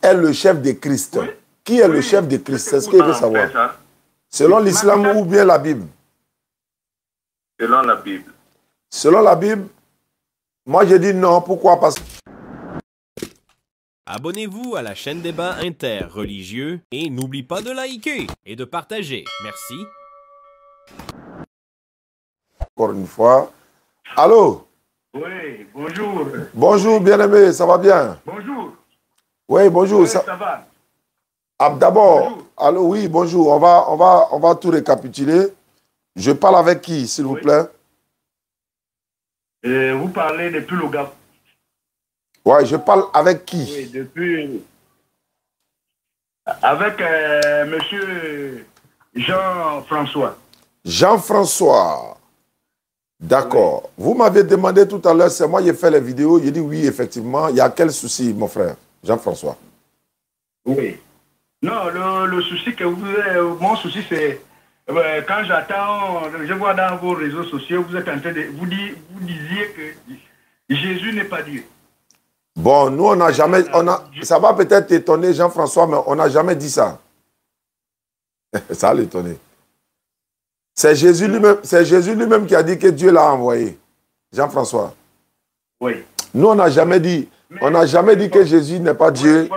est le chef de Christ? Oui. Qui est le chef de Christ? C'est ce qu'il veut savoir. Selon l'islam ou bien la Bible? Selon la Bible. Selon la Bible, moi je dis non. Pourquoi? Parce que... Abonnez-vous à la chaîne Débat interreligieux et n'oubliez pas de liker et de partager. Merci. Encore une fois. Allô? Oui, bonjour. Bonjour, bien-aimé, ça va bien? Bonjour. Oui, bonjour. Oui, ça va. Ah, d'abord, allô, oui, bonjour. On va tout récapituler. Je parle avec qui, s'il vous plaît? Vous parlez depuis le Gabon. Oui, je parle avec qui? Oui, depuis... Avec monsieur Jean-François. Jean-François. D'accord. Oui. Vous m'avez demandé tout à l'heure, c'est moi qui ai fait les vidéos. J'ai dit oui, effectivement. Il y a quel souci, mon frère? Jean-François. Oui. Non, le souci que vous avez, mon souci c'est, quand j'attends, je vois dans vos réseaux sociaux, vous êtes en train de, vous disiez que Jésus n'est pas Dieu. Bon, nous on n'a jamais, ça va peut-être étonner Jean-François, mais on n'a jamais dit ça. Ça va l'étonner. C'est Jésus lui-même qui a dit que Dieu l'a envoyé. Jean-François. Oui. Nous on n'a jamais dit, que Jésus n'est pas Dieu.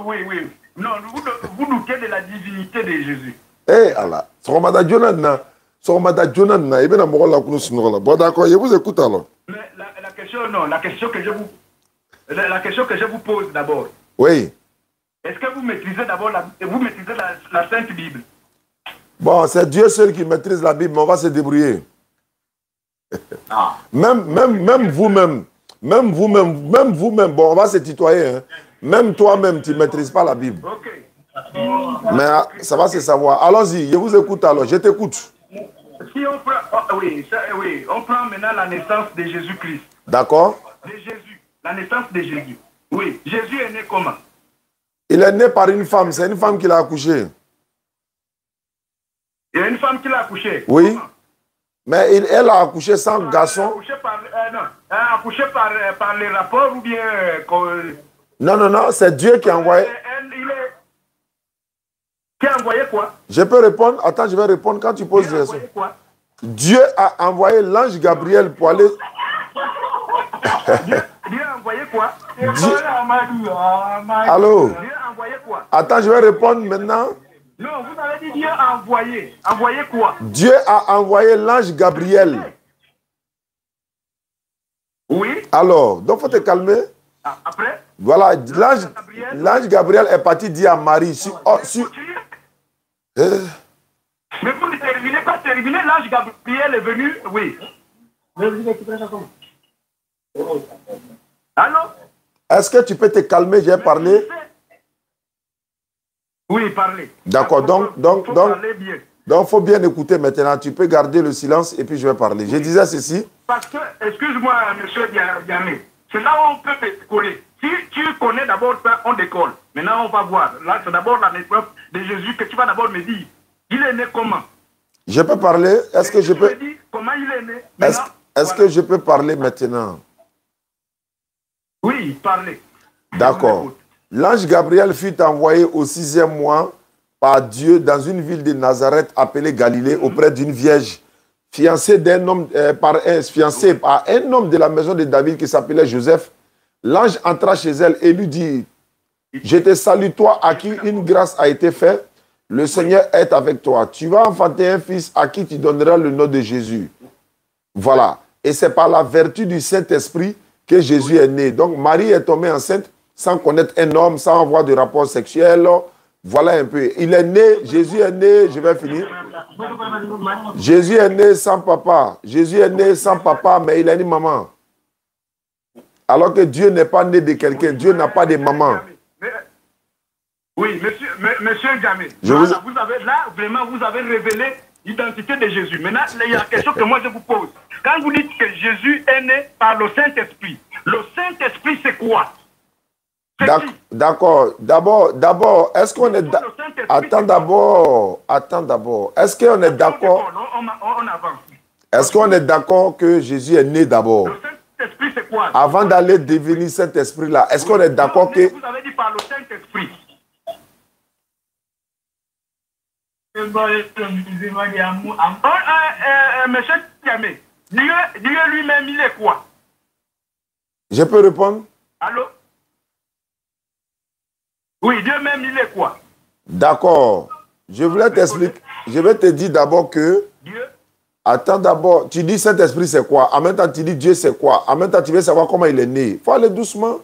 Oui, oui. Non, vous doutez de la divinité de Jésus. Eh, Allah. Bon, d'accord, je vous écoute alors. Mais la question, non, la question que je vous pose d'abord. Oui. Est-ce que vous maîtrisez d'abord la Sainte Bible? Bon, c'est Dieu seul qui maîtrise la Bible, mais on va se débrouiller. Ah. Même vous-même, bon, on va se tutoyer, hein. Même toi-même, tu ne maîtrises pas la Bible. Ok. Mais ça va se savoir. Allons-y, je vous écoute alors, je t'écoute. Si on prend, oui, on prend maintenant la naissance de Jésus-Christ. D'accord. De Jésus, la naissance de Jésus. Oui, Jésus est né comment? Il est né par une femme, c'est une femme qui l'a accouché. Il y a une femme qui l'a accouché? Oui. Comment? Mais elle a accouché sans garçon. Elle a accouché par les rapports ou bien... Non, c'est Dieu qui a envoyé. Qui a envoyé quoi? Je peux répondre? Attends, je vais répondre quand tu poses des questions. Dieu a envoyé l'ange Gabriel pour aller... Dieu a envoyé quoi? Allô? Dieu a envoyé quoi? Attends, je vais répondre maintenant. Non, vous avez dit Dieu a envoyé. Envoyé quoi? Dieu a envoyé l'ange Gabriel. Oui. Alors, donc il faut te calmer. Après? Voilà, l'ange Gabriel est parti dire à Marie. Mais vous ne terminez pas, l'ange Gabriel est venu, oui. Allô? Est-ce que tu peux te calmer, j'ai parlé? Oui, parlez. D'accord, donc, il faut bien écouter maintenant. Tu peux garder le silence et puis je vais parler. Oui. Je disais ceci. Parce que, excuse-moi, monsieur Diamé, c'est là où on peut te coller. Si tu connais d'abord ça, on décolle. Maintenant, on va voir. Là, c'est d'abord la naissance de Jésus que tu vas d'abord me dire. Il est né comment? Je peux parler? Est-ce que je peux... Comment il est né? Est-ce que je peux parler maintenant? Oui, parlez. D'accord. L'ange Gabriel fut envoyé au 6e mois par Dieu dans une ville de Nazareth appelée Galilée auprès d'une vierge fiancée d'un homme, par un homme de la maison de David qui s'appelait Joseph. L'ange entra chez elle et lui dit: je te salue, toi à qui une grâce a été faite. Le Seigneur est avec toi. Tu vas enfanter un fils à qui tu donneras le nom de Jésus. Voilà. Et c'est par la vertu du Saint-Esprit que Jésus est né. Donc Marie est tombée enceinte sans connaître un homme, sans avoir de rapport sexuel. Voilà un peu. Il est né, Jésus est né, je vais finir. Jésus est né sans papa. Jésus est né sans papa, mais il a une maman. Alors que Dieu n'est pas né de quelqu'un. Dieu n'a pas de maman. Oui, monsieur Jamé, vraiment, vous avez révélé l'identité de Jésus. Maintenant, il y a la question que moi je vous pose. Quand vous dites que Jésus est né par le Saint-Esprit, le Saint-Esprit c'est quoi? D'accord. D'abord, est-ce qu'on est... Attends d'abord. Est-ce qu'on est d'accord... On avance. Est-ce qu'on est d'accord que Jésus est né d'abord? Saint-Esprit, c'est quoi? Avant d'aller devenir Saint-Esprit là, est-ce qu'on est d'accord que... Vous avez dit par le Saint-Esprit. Monsieur Tiamé, Dieu lui-même, il est quoi? Je peux répondre? Allô? Oui, Dieu même, il est quoi? D'accord. Je voulais t'expliquer. Je vais te dire d'abord que... Dieu? Attends d'abord, tu dis Saint-Esprit c'est quoi? En même temps, tu dis Dieu c'est quoi? En même temps, tu veux savoir comment il est né. Il faut aller doucement.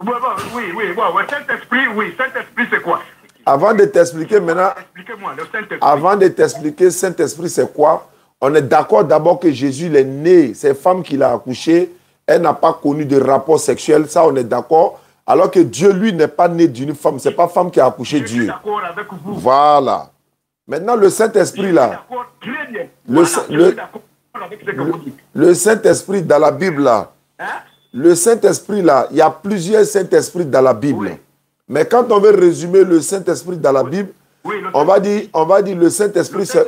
Saint-Esprit, oui. Saint-Esprit, c'est quoi? Avant de t'expliquer maintenant... Expliquez-moi, le Saint-Esprit. Avant de t'expliquer Saint-Esprit c'est quoi, on est d'accord d'abord que Jésus il est né. Cette femme qui l'a accouché, elle n'a pas connu de rapport sexuel. Ça, on est d'accord. Alors que Dieu, lui, n'est pas né d'une femme. Ce n'est pas femme qui a accouché Dieu. Je suis d'accord avec vous. Voilà. Maintenant, le Saint-Esprit, là. Très bien. Le Saint-Esprit dans la Bible, là. Hein? Le Saint-Esprit, là, il y a plusieurs Saint-Esprits dans la Bible. Oui. Mais quand on veut résumer le Saint-Esprit dans la Bible, oui, on va dire le Saint-Esprit, c'est...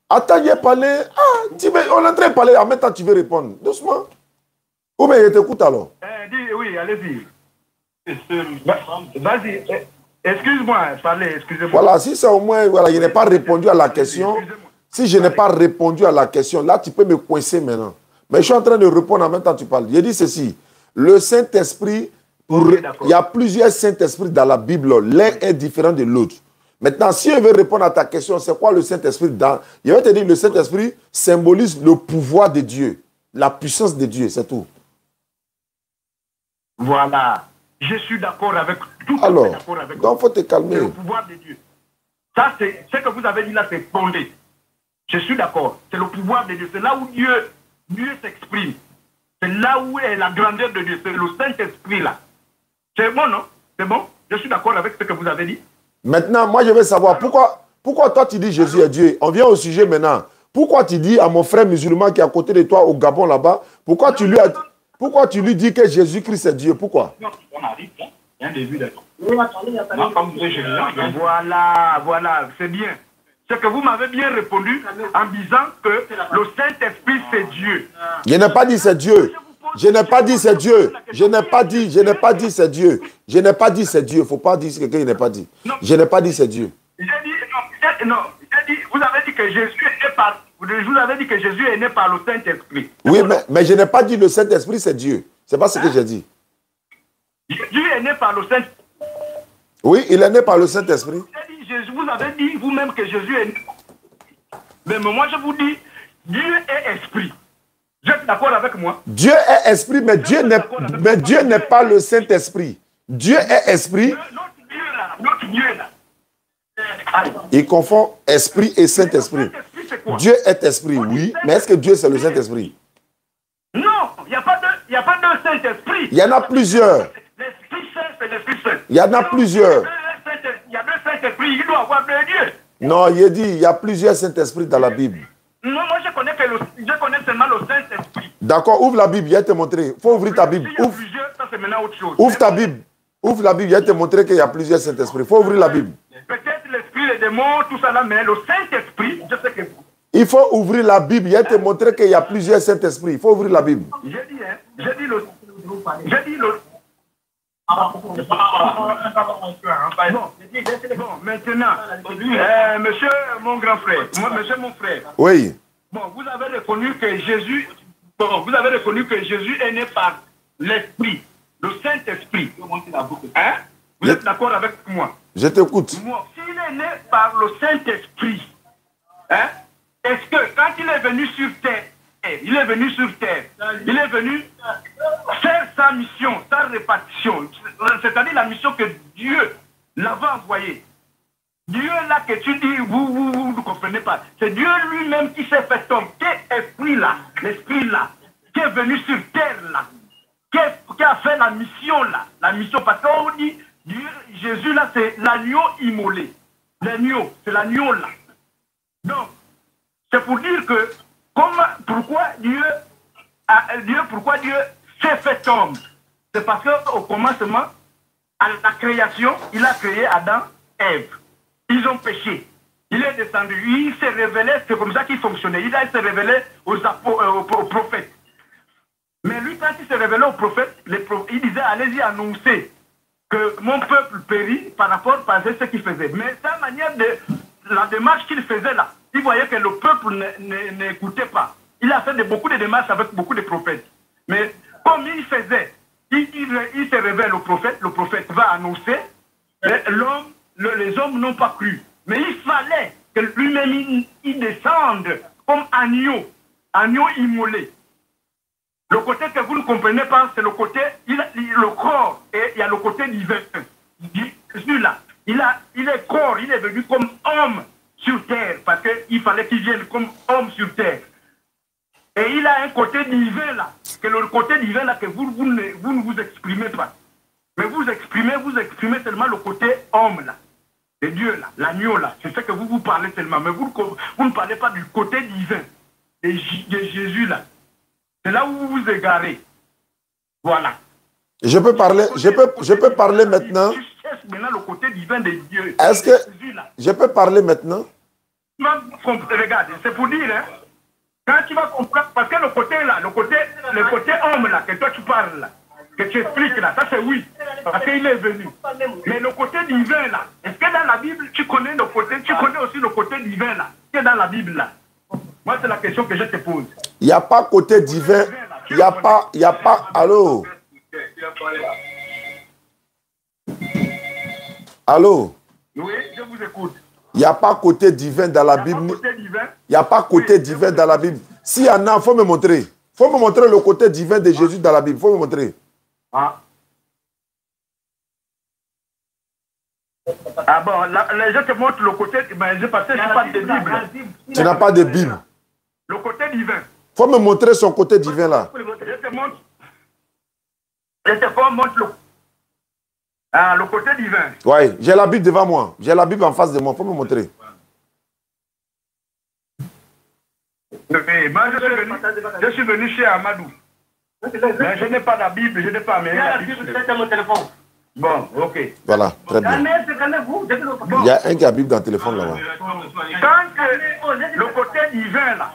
Attends, j'ai parlé. On est en train de parler. En même temps, tu veux répondre. Doucement. Ou bien, je t'écoute alors. Oui, allez-y. Vas-y. Excuse-moi, parlez, excusez-moi. Voilà, si c'est au moins, voilà, je n'ai pas répondu à la question. Si je n'ai pas répondu à la question, là, tu peux me coincer maintenant. Mais je suis en train de répondre en même temps que tu parles. J'ai dit ceci. Le Saint-Esprit, il y a plusieurs Saint-Esprits dans la Bible. L'un est différent de l'autre. Maintenant, si je veux répondre à ta question, c'est quoi le Saint-Esprit? Je vais te dire, le Saint-Esprit symbolise le pouvoir de Dieu, la puissance de Dieu, c'est tout. Voilà. Je suis d'accord avec tout. Alors, donc il faut te calmer. C'est le pouvoir de Dieu. Ça, c'est ce que vous avez dit là, c'est fondé. Je suis d'accord. C'est le pouvoir de Dieu. C'est là où Dieu s'exprime. C'est là où est la grandeur de Dieu. C'est le Saint-Esprit là. C'est bon, non? C'est bon? Je suis d'accord avec ce que vous avez dit. Maintenant, moi, je veux savoir pourquoi toi, tu dis Jésus est Dieu. On vient au sujet maintenant. Pourquoi tu dis à mon frère musulman qui est à côté de toi au Gabon là-bas, pourquoi tu lui dis que Jésus-Christ est Dieu? Pourquoi? On arrive, hein? Il y a un début d'accord. Voilà, c'est bien. C'est que vous m'avez bien répondu en disant que le Saint-Esprit, c'est Dieu. Je n'ai pas dit c'est Dieu. Je n'ai pas dit c'est Dieu. Je n'ai pas dit c'est Dieu. Je n'ai pas dit c'est Dieu. Il ne faut pas dire ce que quelqu'un n'a pas dit. Je n'ai pas dit c'est Dieu. J'ai dit, vous avez dit que Jésus est né par... Je vous avais dit que Jésus est né par le Saint-Esprit. Oui, mais je n'ai pas dit le Saint-Esprit c'est Dieu. Ce n'est pas ce que j'ai dit. Jésus est né par le Saint-Esprit. Oui, il est né par le Saint-Esprit. Vous avez dit vous-même que Jésus est né. Mais moi je vous dis, Dieu est esprit. Vous êtes d'accord avec moi? Dieu est esprit, mais Dieu n'est pas le Saint-Esprit. Dieu est esprit. Notre Dieu là. Il confond esprit et Saint-Esprit. Dieu est esprit, oui, mais est-ce que Dieu c'est le Saint-Esprit? Non, il n'y a pas de Saint-Esprit. Il y en a plusieurs. L'Esprit Saint, c'est l'Esprit Saint. Il y en a plusieurs. Il y a deux Saint-Esprits, il doit avoir deux dieux. Non, il dit il y a plusieurs Saint-Esprits dans la Bible. Non, moi je connais seulement le Saint-Esprit. D'accord, ouvre la Bible, il va te montrer. Il faut ouvrir ta Bible. Ouvre ta Bible. Ouvre la Bible, il va te montrer qu'il y a plusieurs Saint-Esprits. Il faut ouvrir la Bible. Peut-être l'Esprit, les démons, tout ça là, mais le Saint-Esprit, je sais que... Il faut ouvrir la Bible, il va te montrer qu'il y a plusieurs Saint-Esprits. Il faut ouvrir la Bible. J'ai dit le... Bon, maintenant, monsieur mon grand frère, monsieur mon frère. Oui. Bon, vous avez reconnu que Jésus est né par l'Esprit, le Saint-Esprit. Hein? Vous êtes d'accord avec moi? Je t'écoute. S'il est né par le Saint-Esprit, hein? Est-ce que quand il est venu sur terre, il est venu faire sa mission, sa répartition, c'est-à-dire la mission que Dieu l'avait envoyée. Dieu là que tu dis, vous ne comprenez pas. C'est Dieu lui-même qui s'est fait homme. Quel esprit là, l'esprit là, qui est venu sur terre là, qui a fait la mission là, parce qu'on dit, Dieu, Jésus là, c'est l'agneau immolé. L'agneau, c'est l'agneau là. Donc, c'est pour dire que pourquoi Dieu s'est fait homme. C'est parce qu'au commencement, à la création, il a créé Adam et Ève. Ils ont péché. Il est descendu. Il s'est révélé, c'est comme ça qu'il fonctionnait. Il s'est révélé aux prophètes. Mais lui, quand il se révélait au prophète, il disait, allez-y annoncer que mon peuple périt par rapport à ce qu'il faisait. Mais sa manière de, la démarche qu'il faisait là, il voyait que le peuple n'écoutait pas. Il a fait beaucoup de démarches avec beaucoup de prophètes. Mais comme il faisait, il se révèle au prophète va annoncer, les hommes n'ont pas cru. Mais il fallait que lui-même il descende comme agneau immolé. Le côté que vous ne comprenez pas, c'est le côté, le corps, et il y a le côté divin. Celui-là, il est corps, il est venu comme homme sur terre, parce qu'il fallait qu'il vienne comme homme sur terre. Et il a un côté divin là, que le côté divin là que vous ne vous exprimez pas. Mais vous exprimez seulement le côté homme là, de Dieu là, l'agneau là. C'est ce que vous parlez seulement, mais vous ne parlez pas du côté divin de Jésus là. C'est là où vous vous égarez. Voilà. Je peux parler maintenant. Tu cherches maintenant le côté divin de Dieu. Est-ce que je peux parler maintenant? Regarde, c'est pour dire, hein, quand tu vas comprendre, parce que le côté là, le côté homme là, que toi tu parles là, que tu expliques là, ça c'est oui, parce qu'il est venu. Mais le côté divin là, est-ce que dans la Bible, tu connais aussi le côté divin là, qui est dans la Bible là? Moi, c'est la question que je te pose. Il n'y a pas côté divin. Il n'y a pas. Allô? Allô? Oui, je vous écoute. Il n'y a pas côté divin dans la Bible. Il n'y a pas côté divin dans la Bible. S'il y en a, il faut me montrer. Il faut me montrer le côté divin de Jésus dans la Bible. Il faut me montrer. Ah bon, je te montre le côté. Mais parce que je n'ai pas de Bible. Tu n'as pas de Bible. Le côté divin. Il faut me montrer son côté divin là. Je te montre le côté divin. Oui, j'ai la Bible devant moi. J'ai la Bible en face de moi. Il faut me montrer. Je suis venu chez Amadou. Mais je n'ai pas la Bible, je n'ai pas la Bible. C'est mon téléphone. Bon, ok. Voilà, très bien. Il y a un qui a la Bible dans le téléphone là-bas. Quand le côté divin là,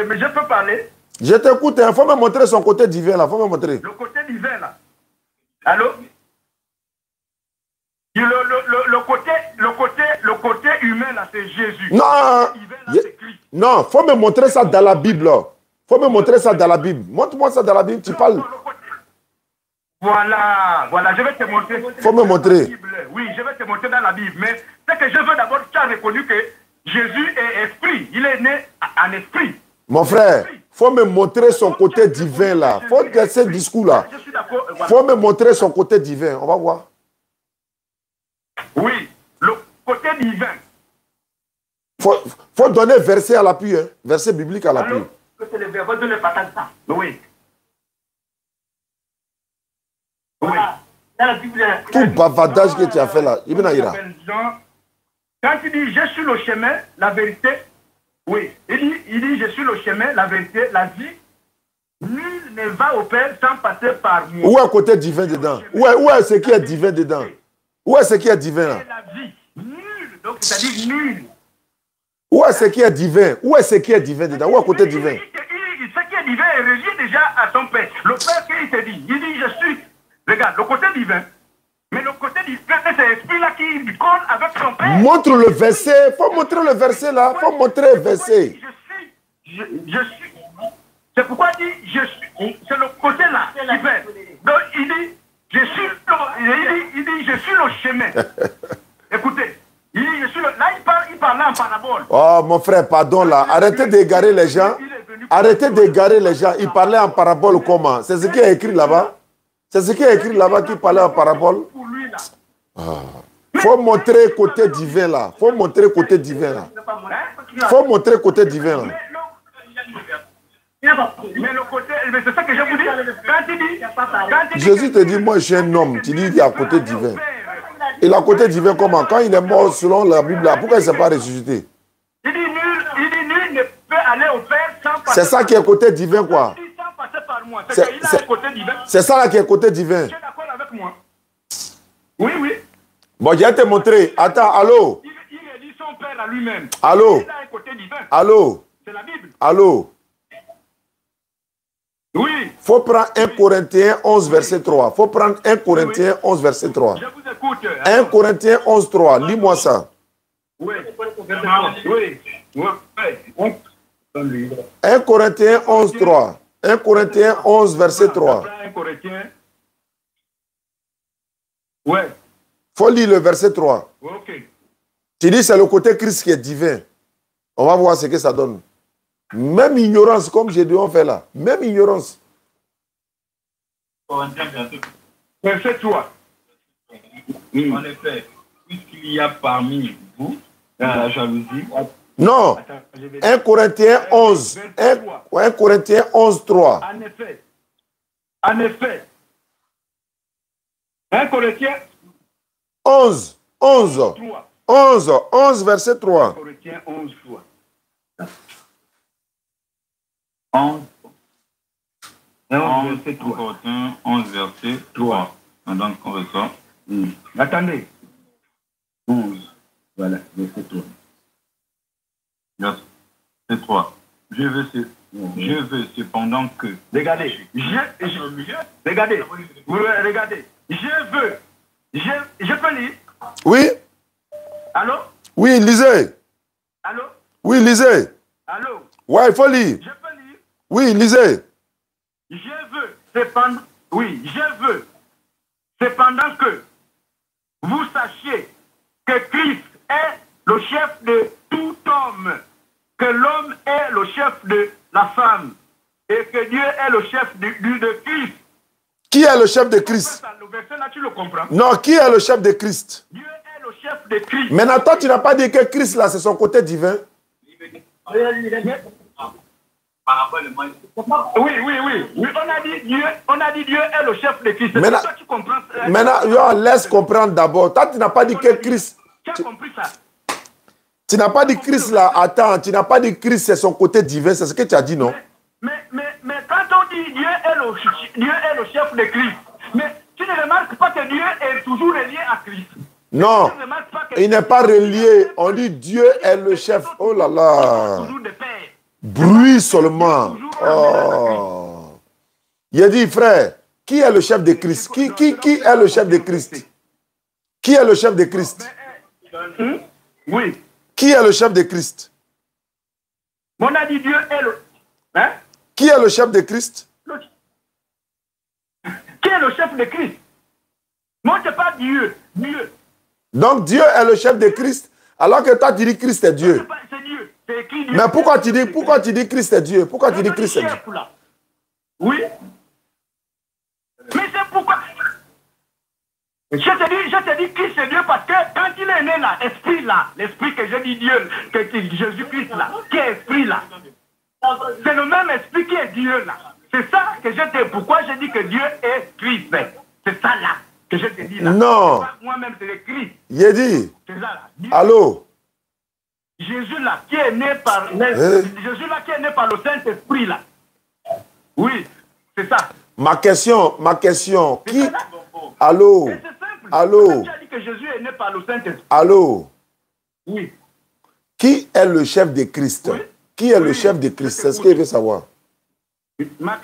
mais je peux parler. Je t'écoute, il faut me montrer son côté divin là, il faut me montrer. Le côté divin là. Allô? Le côté humain là, c'est Jésus. Non, il faut me montrer ça dans la Bible. Il faut me montrer ça dans la Bible. Montre-moi ça dans la Bible, tu parles. Voilà, je vais te montrer. Il faut me montrer. Oui, je vais te montrer dans la Bible. Mais ce que je veux d'abord, tu as reconnu que Jésus est esprit. Il est né en esprit. Mon frère, il faut me montrer son côté divin là. Il faut que ce discours là. Il faut me montrer son côté divin. On va voir. Oui, le côté divin. Faut donner verset à l'appui, hein? Verset biblique à l'appui. Oui. Oui. Tout bavardage que tu as fait là, Ibn Aïra. Quand il dit je suis le chemin, la vérité, oui, il dit je suis le chemin, la vérité, la vie. Nul ne va au Père sans passer par moi. Où est le côté divin dedans? Où est ce qui est divin dedans? Où est ce qui est divin là? La vie. Nul, donc c'est-à-dire nul. Où est ce qui est divin? Où est ce qui est divin dedans? Où est le côté divin? Ce qui est divin est relié déjà à son Père. Le Père qu'il te dit, il dit je suis. Regarde, le côté divin. Mais le côté divin, c'est l'esprit-là qui colle avec son Père. Montre le verset. Il faut montrer le verset là. Il faut montrer le verset. Je suis. C'est pourquoi il dit je suis. C'est le côté là qui fait. Donc il dit je suis le chemin. Écoutez. Il dit, là, il parlait en parabole. Oh, mon frère, pardon là. Arrêtez d'égarer les gens. Arrêtez d'égarer les gens. Il parlait en parabole comment? C'est ce qui est écrit là-bas. C'est ce qui est écrit là-bas qui parlait en parabole. Faut montrer le côté divin là. Faut montrer le côté divin là. Faut montrer le côté divin là. Mais le côté, c'est ça que je vous dis. Quand il dit, Jésus te dit, moi je suis un homme. Tu dis qu'il y a un côté divin. Et le côté divin comment? Quand il est mort selon la Bible là, pourquoi il ne s'est pas ressuscité? Il dit nul ne peut aller au Père sans passer. C'est ça qui est côté divin quoi. Sans passer par moi. C'est côté divin. C'est ça là qui est côté divin. Tu es d'accord avec moi? Oui, oui. Bon, je vais te montrer. Attends, allô? Il est dit son Père à lui-même. Allô? Il a un côté divin. Allô? C'est la Bible. Allô? Oui. Il faut prendre 1 Corinthiens 11, verset 3. Il faut prendre 1 Corinthiens 11, verset 3. Je vous écoute. 1 Corinthiens 11, 3. Lis-moi ça. Oui. Oui. Oui. 1 Corinthiens 11, 3. 1 Corinthiens 11, verset 3. 1 Corinthiens. Ouais. Il faut lire le verset 3. Ok. Tu dis c'est le côté Christ qui est divin. On va voir ce que ça donne. Même ignorance, comme Gédéon fait là. Même ignorance. Verset 3. En effet, puisqu'il y a parmi vous la jalousie. Non. 1 Corinthiens 11. 1 Corinthiens 11, 3. En effet. En effet. 1 Corinthiens 11. 11. 3. 11. 11, verset 3. Corinthiens 11, 3. 11, 11, verset 3. Corinthiens 11, verset 3. Donc, on ressort. Attendez. 11. Voilà, verset 3. Verset 3. Je veux cependant que... Regardez. Regardez. Regardez. Je peux lire. Oui. Allô? Oui, lisez. Allô? Oui, lisez. Allô? Ouais, il faut lire. Je peux lire. Oui, lisez. Je veux cependant que vous sachiez que Christ est le chef de tout homme, que l'homme est le chef de la femme, et que Dieu est le chef de Christ. Qui est le chef de Christ? Le verset là, tu le comprends? Non, qui est le chef de Christ? Dieu est le chef de Christ. Maintenant, toi, tu n'as pas dit que Christ, là, c'est son côté divin. Oui. On a dit Dieu est le chef de Christ. Maintenant, toi, tu comprends? Maintenant, laisse comprendre d'abord. Toi, tu n'as pas dit que Christ... Tu as compris ça? Tu n'as pas dit Christ, là. Attends, tu n'as pas dit Christ, c'est son côté divin. C'est ce que tu as dit, non? Mais quand on dit Dieu est le chef de Christ, mais tu ne remarques pas que Dieu est toujours relié à Christ. Non, il n'est pas relié. On dit Dieu est le chef. Oh là là. Bruit seulement. Oh. Il a dit, frère, qui est le chef de Christ? Qui est le chef de Christ? Qui est le chef de Christ? Oui. Qui est le chef de Christ? On a dit Dieu est le... Hein? Qui est le chef de Christ? Qui est le chef de Christ? Moi, je pas Dieu. Dieu. Donc Dieu est le chef de Christ, alors que toi tu dis Christ est Dieu. C'est Dieu. C'est écrit Dieu. Mais pourquoi tu dis Christ est Dieu? Pourquoi tu dis Christ est Dieu? Oui. Mais c'est pourquoi... Je te dis Christ est Dieu parce que quand il est né là, l'esprit que je dis Dieu, que Jésus-Christ là, qui est esprit là, c'est le même esprit qui est Dieu là. C'est ça que je te... Pourquoi je dis que Dieu est Christ? C'est ça là que je te dis là. Non. Moi-même c'est le Christ. Il a dit. C'est ça là. Allô? Jésus là qui est né par Jésus là qui est né par le Saint-Esprit là. Oui, c'est ça. Ma question. Qui? Allô? C'est simple. Allô? Tu as dit que Jésus est né par le Saint-Esprit. Allô? Oui. Qui est le chef de Christ? Oui. Qui est le chef de Christ? C'est ce qu'il veut savoir.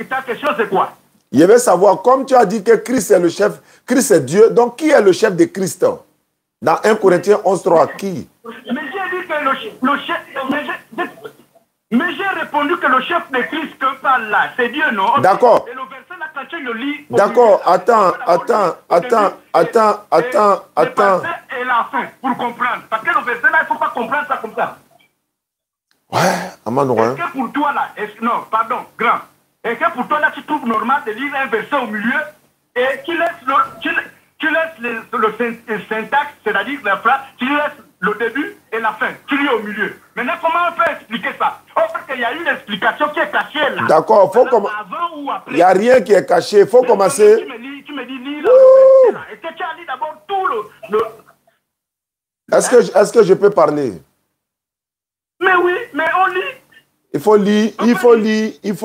Ta question c'est quoi? Il veut savoir, comme tu as dit que Christ est le chef, Christ est Dieu, donc qui est le chef de Christ? Dans 1 Corinthiens 11, 3, qui? Mais j'ai dit que le chef... Mais j'ai répondu que le chef de Christ que parle là, c'est Dieu, non? D'accord. Et le verset là, quand tu le lis... D'accord, attends. Et la fin, pour comprendre. Parce que le verset là, il ne faut pas comprendre ça comme ça. Ouais, Amanoura. Est-ce que pour toi là, non, pardon, grand. Est-ce que pour toi là, tu trouves normal de lire un verset au milieu et tu laisses le syntaxe, c'est-à-dire la phrase, tu laisses le début et la fin, tu lis au milieu. Maintenant, comment on peut expliquer ça? Parce qu'il y a une explication qui est cachée là. D'accord, faut comme... Avant ou après. Il n'y a rien qui est caché, il faut commencer. Tu me dis, lis là, le verset là. Est-ce que tu as lu d'abord tout le... Est-ce que je peux parler? Mais oui, mais on lit. Il faut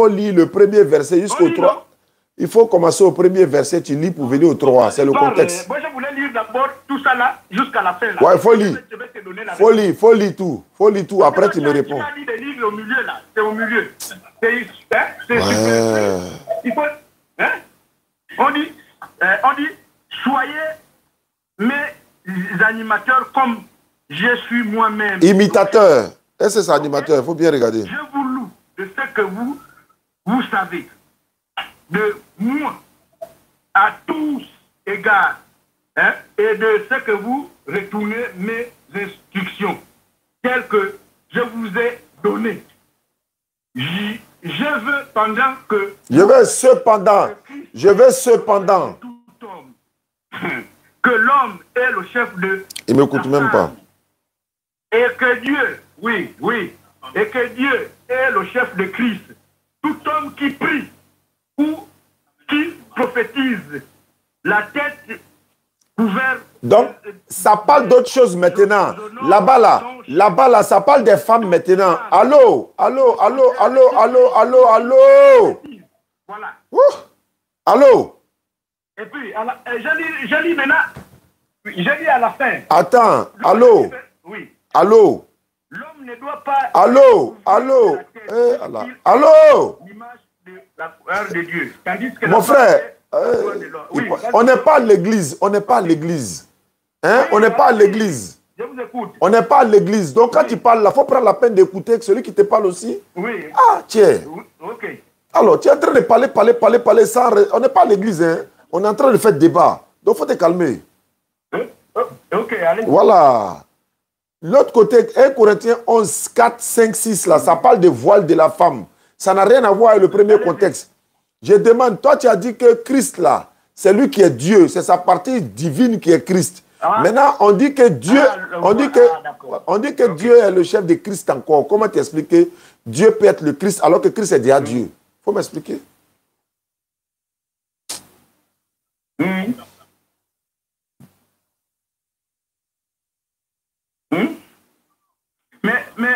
lire le premier verset jusqu'au 3. Il faut commencer au premier verset, tu lis pour venir au 3. C'est le contexte. Moi, je voulais lire d'abord tout ça là, jusqu'à la fin. Là. Ouais, il faut lire. Faut lire tout. Après, tu me réponds. Tu as dit de lire au milieu là. C'est au milieu. C'est ouais. il faut, hein? On dit, soyez mes animateurs comme je suis moi-même. Imitateur. Est-ce que c'est animateur? Il faut bien regarder. Je vous loue de ce que vous savez. De moi, à tous égards. Hein, et de ce que vous retournez mes instructions, telles que je vous ai données. Je veux pendant que... Je veux cependant tout homme, que l'homme est le chef de... Il ne m'écoute même pas. Et que Dieu, oui, et que Dieu est le chef de Christ. Tout homme qui prie ou qui prophétise, la tête couverte. Donc, ça parle d'autre chose maintenant. Là-bas, là, ça parle des femmes maintenant. Allô. Voilà. Allô. Et puis, je lis maintenant, je lis à la fin. Attends, allô. Oui. Allô. L'homme ne doit pas... Allô. L'image de la couleur de Dieu. Tandis que Mon frère, oui, on n'est pas à l'église. On n'est pas à l'église. Hein? On n'est pas à l'église. Je vous écoute. On n'est pas à l'église. Donc, quand tu parles là, il faut prendre la peine d'écouter celui qui te parle aussi. Oui. Ah, tiens. Ok. Alors, tu es en train de parler sans... On n'est pas à l'église, hein. On est en train de faire débat. Donc, il faut te calmer. Ok, allez. Voilà. L'autre côté, 1 Corinthiens 11, 4, 5, 6, là, ça parle de voile de la femme. Ça n'a rien à voir avec le premier contexte. Je demande, toi, tu as dit que Christ, là, c'est lui qui est Dieu. C'est sa partie divine qui est Christ. Ah. Maintenant, on dit que Dieu, on dit que Dieu est le chef de Christ encore. Comment t'expliquer Dieu peut être le Christ alors que Christ est déjà Dieu? Il faut m'expliquer.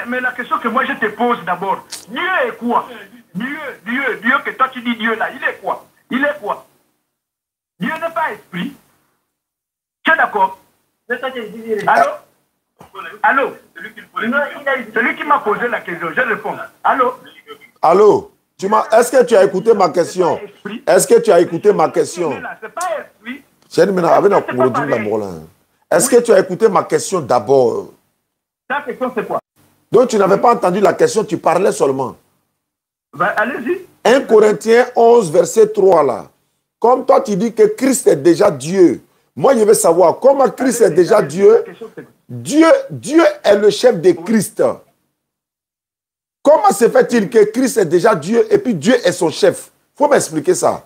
Mais la question que moi je te pose d'abord, Dieu est quoi? Dieu que toi tu dis Dieu là, il est quoi? Il est quoi? Dieu n'est pas esprit. Tu es d'accord? Allô? Celui qui m'a posé la question, je réponds. Allô? Est-ce que tu as écouté ma question? Est-ce que tu as écouté ma question? C'est pas esprit. Est-ce que tu as écouté ma question d'abord? Ta question c'est quoi? Donc tu n'avais pas entendu la question, tu parlais seulement. Ben, allez-y. 1 Corinthiens 11, verset 3 là. Comme toi tu dis que Christ est déjà Dieu. Moi je veux savoir comment Christ est déjà Dieu. Dieu est le chef de Christ. Comment se fait-il que Christ est déjà Dieu et puis Dieu est son chef? Il faut m'expliquer ça.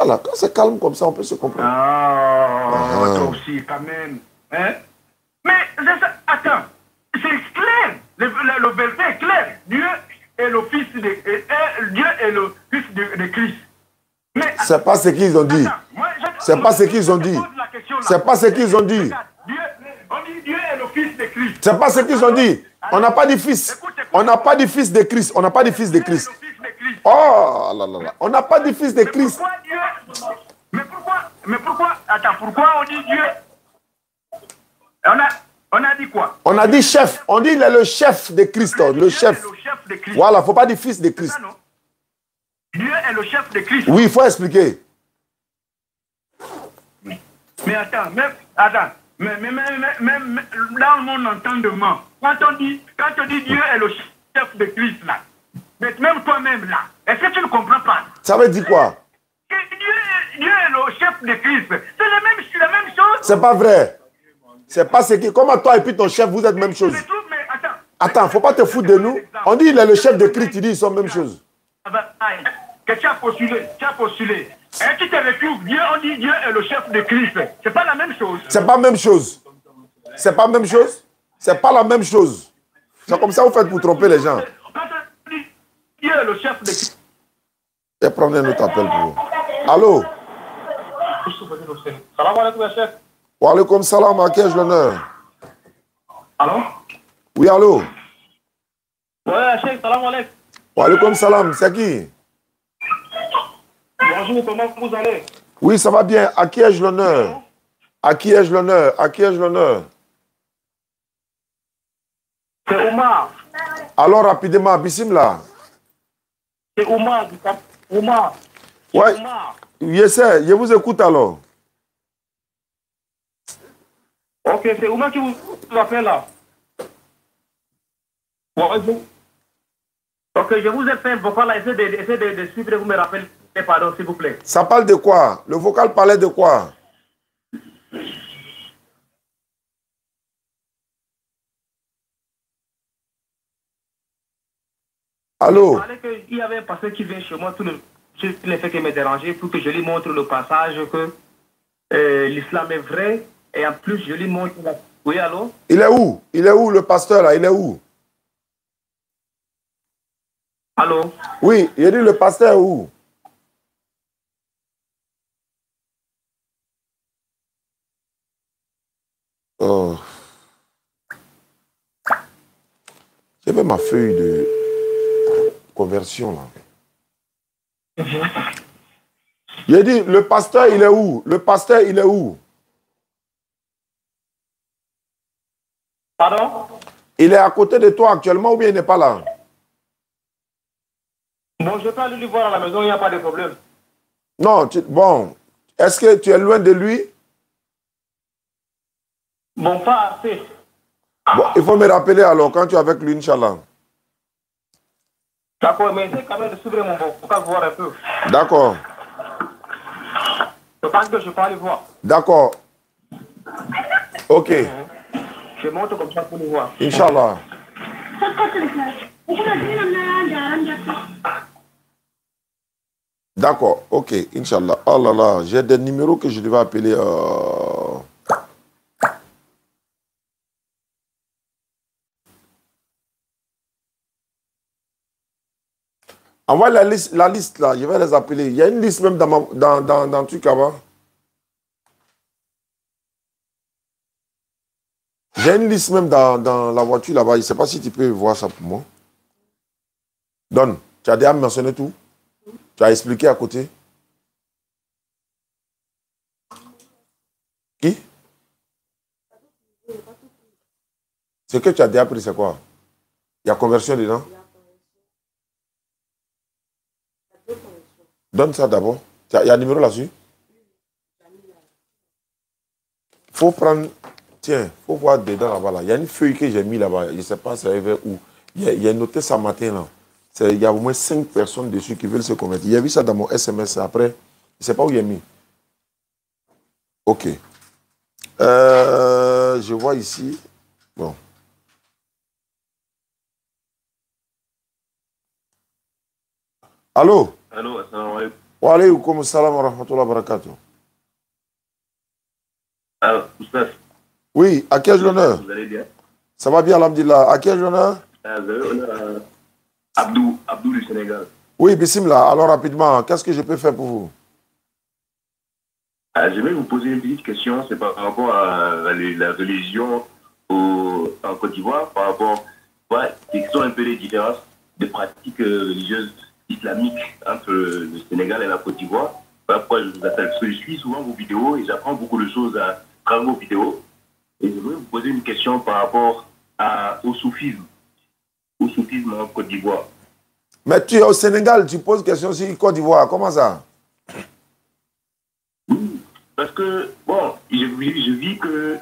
Voilà, quand c'est calme comme ça, on peut se comprendre. Toi aussi, quand même. Hein? Mais, attends, c'est clair. Le verset est clair. Dieu est le fils de Christ. C'est pas ce qu'ils ont dit. C'est pas ce qu'ils ont dit. C'est pas ce qu'ils ont dit. On dit Dieu est le fils de Christ. C'est pas ce qu'ils ont dit. On n'a pas dit fils. On n'a pas dit fils de Christ. On n'a pas dit fils de Christ. Oh là là là. On n'a pas dit fils de Christ. Mais pourquoi on dit Dieu? On a dit quoi? On a dit chef. On dit il est le chef de Christ. Le chef. Voilà, il ne faut pas dire fils de Christ. Dieu est le chef de Christ. Oui, il faut expliquer. Mais attends, même dans mon entendement, quand on dit Dieu est le chef de Christ là, mais même toi-même là, est-ce que tu ne comprends pas? Ça veut dire quoi? Que Dieu est le chef de Christ. C'est la même chose. C'est pas vrai. C'est pas ce qui... Comment toi et puis ton chef, vous êtes même chose? Attends, faut pas te foutre de nous. On dit il est le chef de Christ, il dit ils sont même chose. Que tu as postulé. Et tu te retrouves, on dit Dieu est le chef de Christ. C'est pas la même chose. C'est pas la même chose. C'est pas la même chose. C'est pas la même chose. C'est comme ça que vous faites pour tromper les gens. Quand on dit Dieu est le chef de Christ. Et prenez un autre appel pour vous. Allô? Salam alaikum, chef. Wa alaikum salam, à qui ai-je l'honneur? Allô? Oui, allô? Ouais, chef, salam alaikum. Wa alaikum salam, c'est qui? Bonjour, comment vous allez? Oui, ça va bien. À qui ai-je l'honneur? À qui ai-je l'honneur? À qui ai-je l'honneur? C'est Omar. Alors, rapidement, Bismillah. C'est Omar. Omar. Ouais. Omar. Yes, sir. Je vous écoute alors. Ok, c'est Omar qui vous appelle là. Ok, je vous ai fait un vocal là. Essayez de suivre et vous me rappelez, pardon, s'il vous plaît. Ça parle de quoi? Le vocal parlait de quoi? Allô? Il parlait qu'il y avait un pasteur qui vient chez moi, tout le fait qui me dérangeait, pour que je lui montre le passage que l'islam est vrai. Et en plus, je lui montre la... Oui, allô? Il est où? Il est où le pasteur là? Il est où? Allô? Oui, il dit le pasteur est où? Oh. J'avais ma feuille de conversion là. J'ai dit, le pasteur, il est où? Le pasteur, il est où? Pardon? Il est à côté de toi actuellement ou bien il n'est pas là? Bon, je peux aller lui voir à la maison, il n'y a pas de problème. Non, bon. Est-ce que tu es loin de lui? Bon, pas assez. Bon, il faut me rappeler alors quand tu es avec lui, Inch'Allah. D'accord, mais essaye quand même de suivre mon vocal, voir un peu. D'accord. Je pense que je peux aller voir. D'accord. Ok. Je monte comme ça pour le voir. Inch'Allah. D'accord. Ok. Inch'Allah. Oh là là, j'ai des numéros que je devais appeler. Envoie la liste là, je vais les appeler. Il y a une liste même dans le truc là-bas. J'ai une liste même dans la voiture là-bas. Je ne sais pas si tu peux voir ça pour moi. Donne. Tu as déjà mentionné tout? Tu as expliqué à côté? Qui? Ce que tu as déjà pris, c'est quoi? Il y a conversion dedans? Donne ça d'abord. Il y a un numéro là-dessus? Il faut prendre... Tiens, il faut voir dedans là-bas. Là. Il y a une feuille que j'ai mis là-bas. Je ne sais pas si ça arrive où. Il y a noté ça matin là. Il y a au moins 5 personnes dessus qui veulent se convertir. J'ai vu ça dans mon SMS après. Je ne sais pas où il est mis. Ok. Je vois ici. Bon. Allô? Allô, assalamu alaikum. Wa alaykoum salam wa rahmatullahi wa barakatuh. Ah, Oustaz, Oui, à qui ai-je l'honneur? vous allez bien? Ça va bien, alhamdulillah. À qui ai-je l'honneur? Vous avez l'honneur à Abdou du Sénégal. Oui, Bismillah. Alors rapidement, qu'est-ce que je peux faire pour vous? Je vais vous poser une petite question, c'est par rapport à la religion en Côte d'Ivoire, par rapport à quelles sont un peu les différences des pratiques religieuses islamiques entre le Sénégal et la Côte d'Ivoire. Pourquoi je vous appelle? Parce que je suis souvent vos vidéos et j'apprends beaucoup de choses à travers vos vidéos. Et je voudrais vous poser une question par rapport au soufisme en Côte d'Ivoire. Mais tu es au Sénégal, tu poses question sur Côte d'Ivoire. Comment ça? Parce que, bon, je vis que,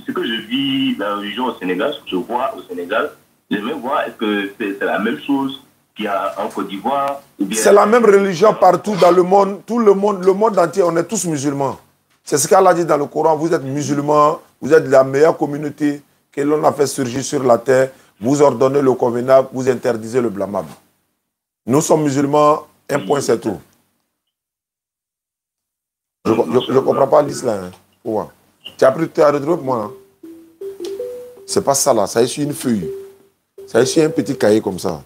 ce que je vis la religion au Sénégal, ce que je vois au Sénégal, j'aimerais voir est-ce que c'est la même chose qu'il y a en Côte d'Ivoire ou bien... C'est la même religion partout dans le monde. Tout le monde entier, on est tous musulmans. C'est ce qu'Allah dit dans le Coran. Vous êtes musulmans, vous êtes la meilleure communauté que l'on a fait surgir sur la terre. Vous ordonnez le convenable, vous interdisez le blâmable. Nous sommes musulmans, un point c'est tout. Je ne comprends pas l'islam. Hein. Ouais. Tu as pris à retrouver moi. Hein? C'est pas ça là, ça est sur une feuille. Ça est sur un petit cahier comme ça.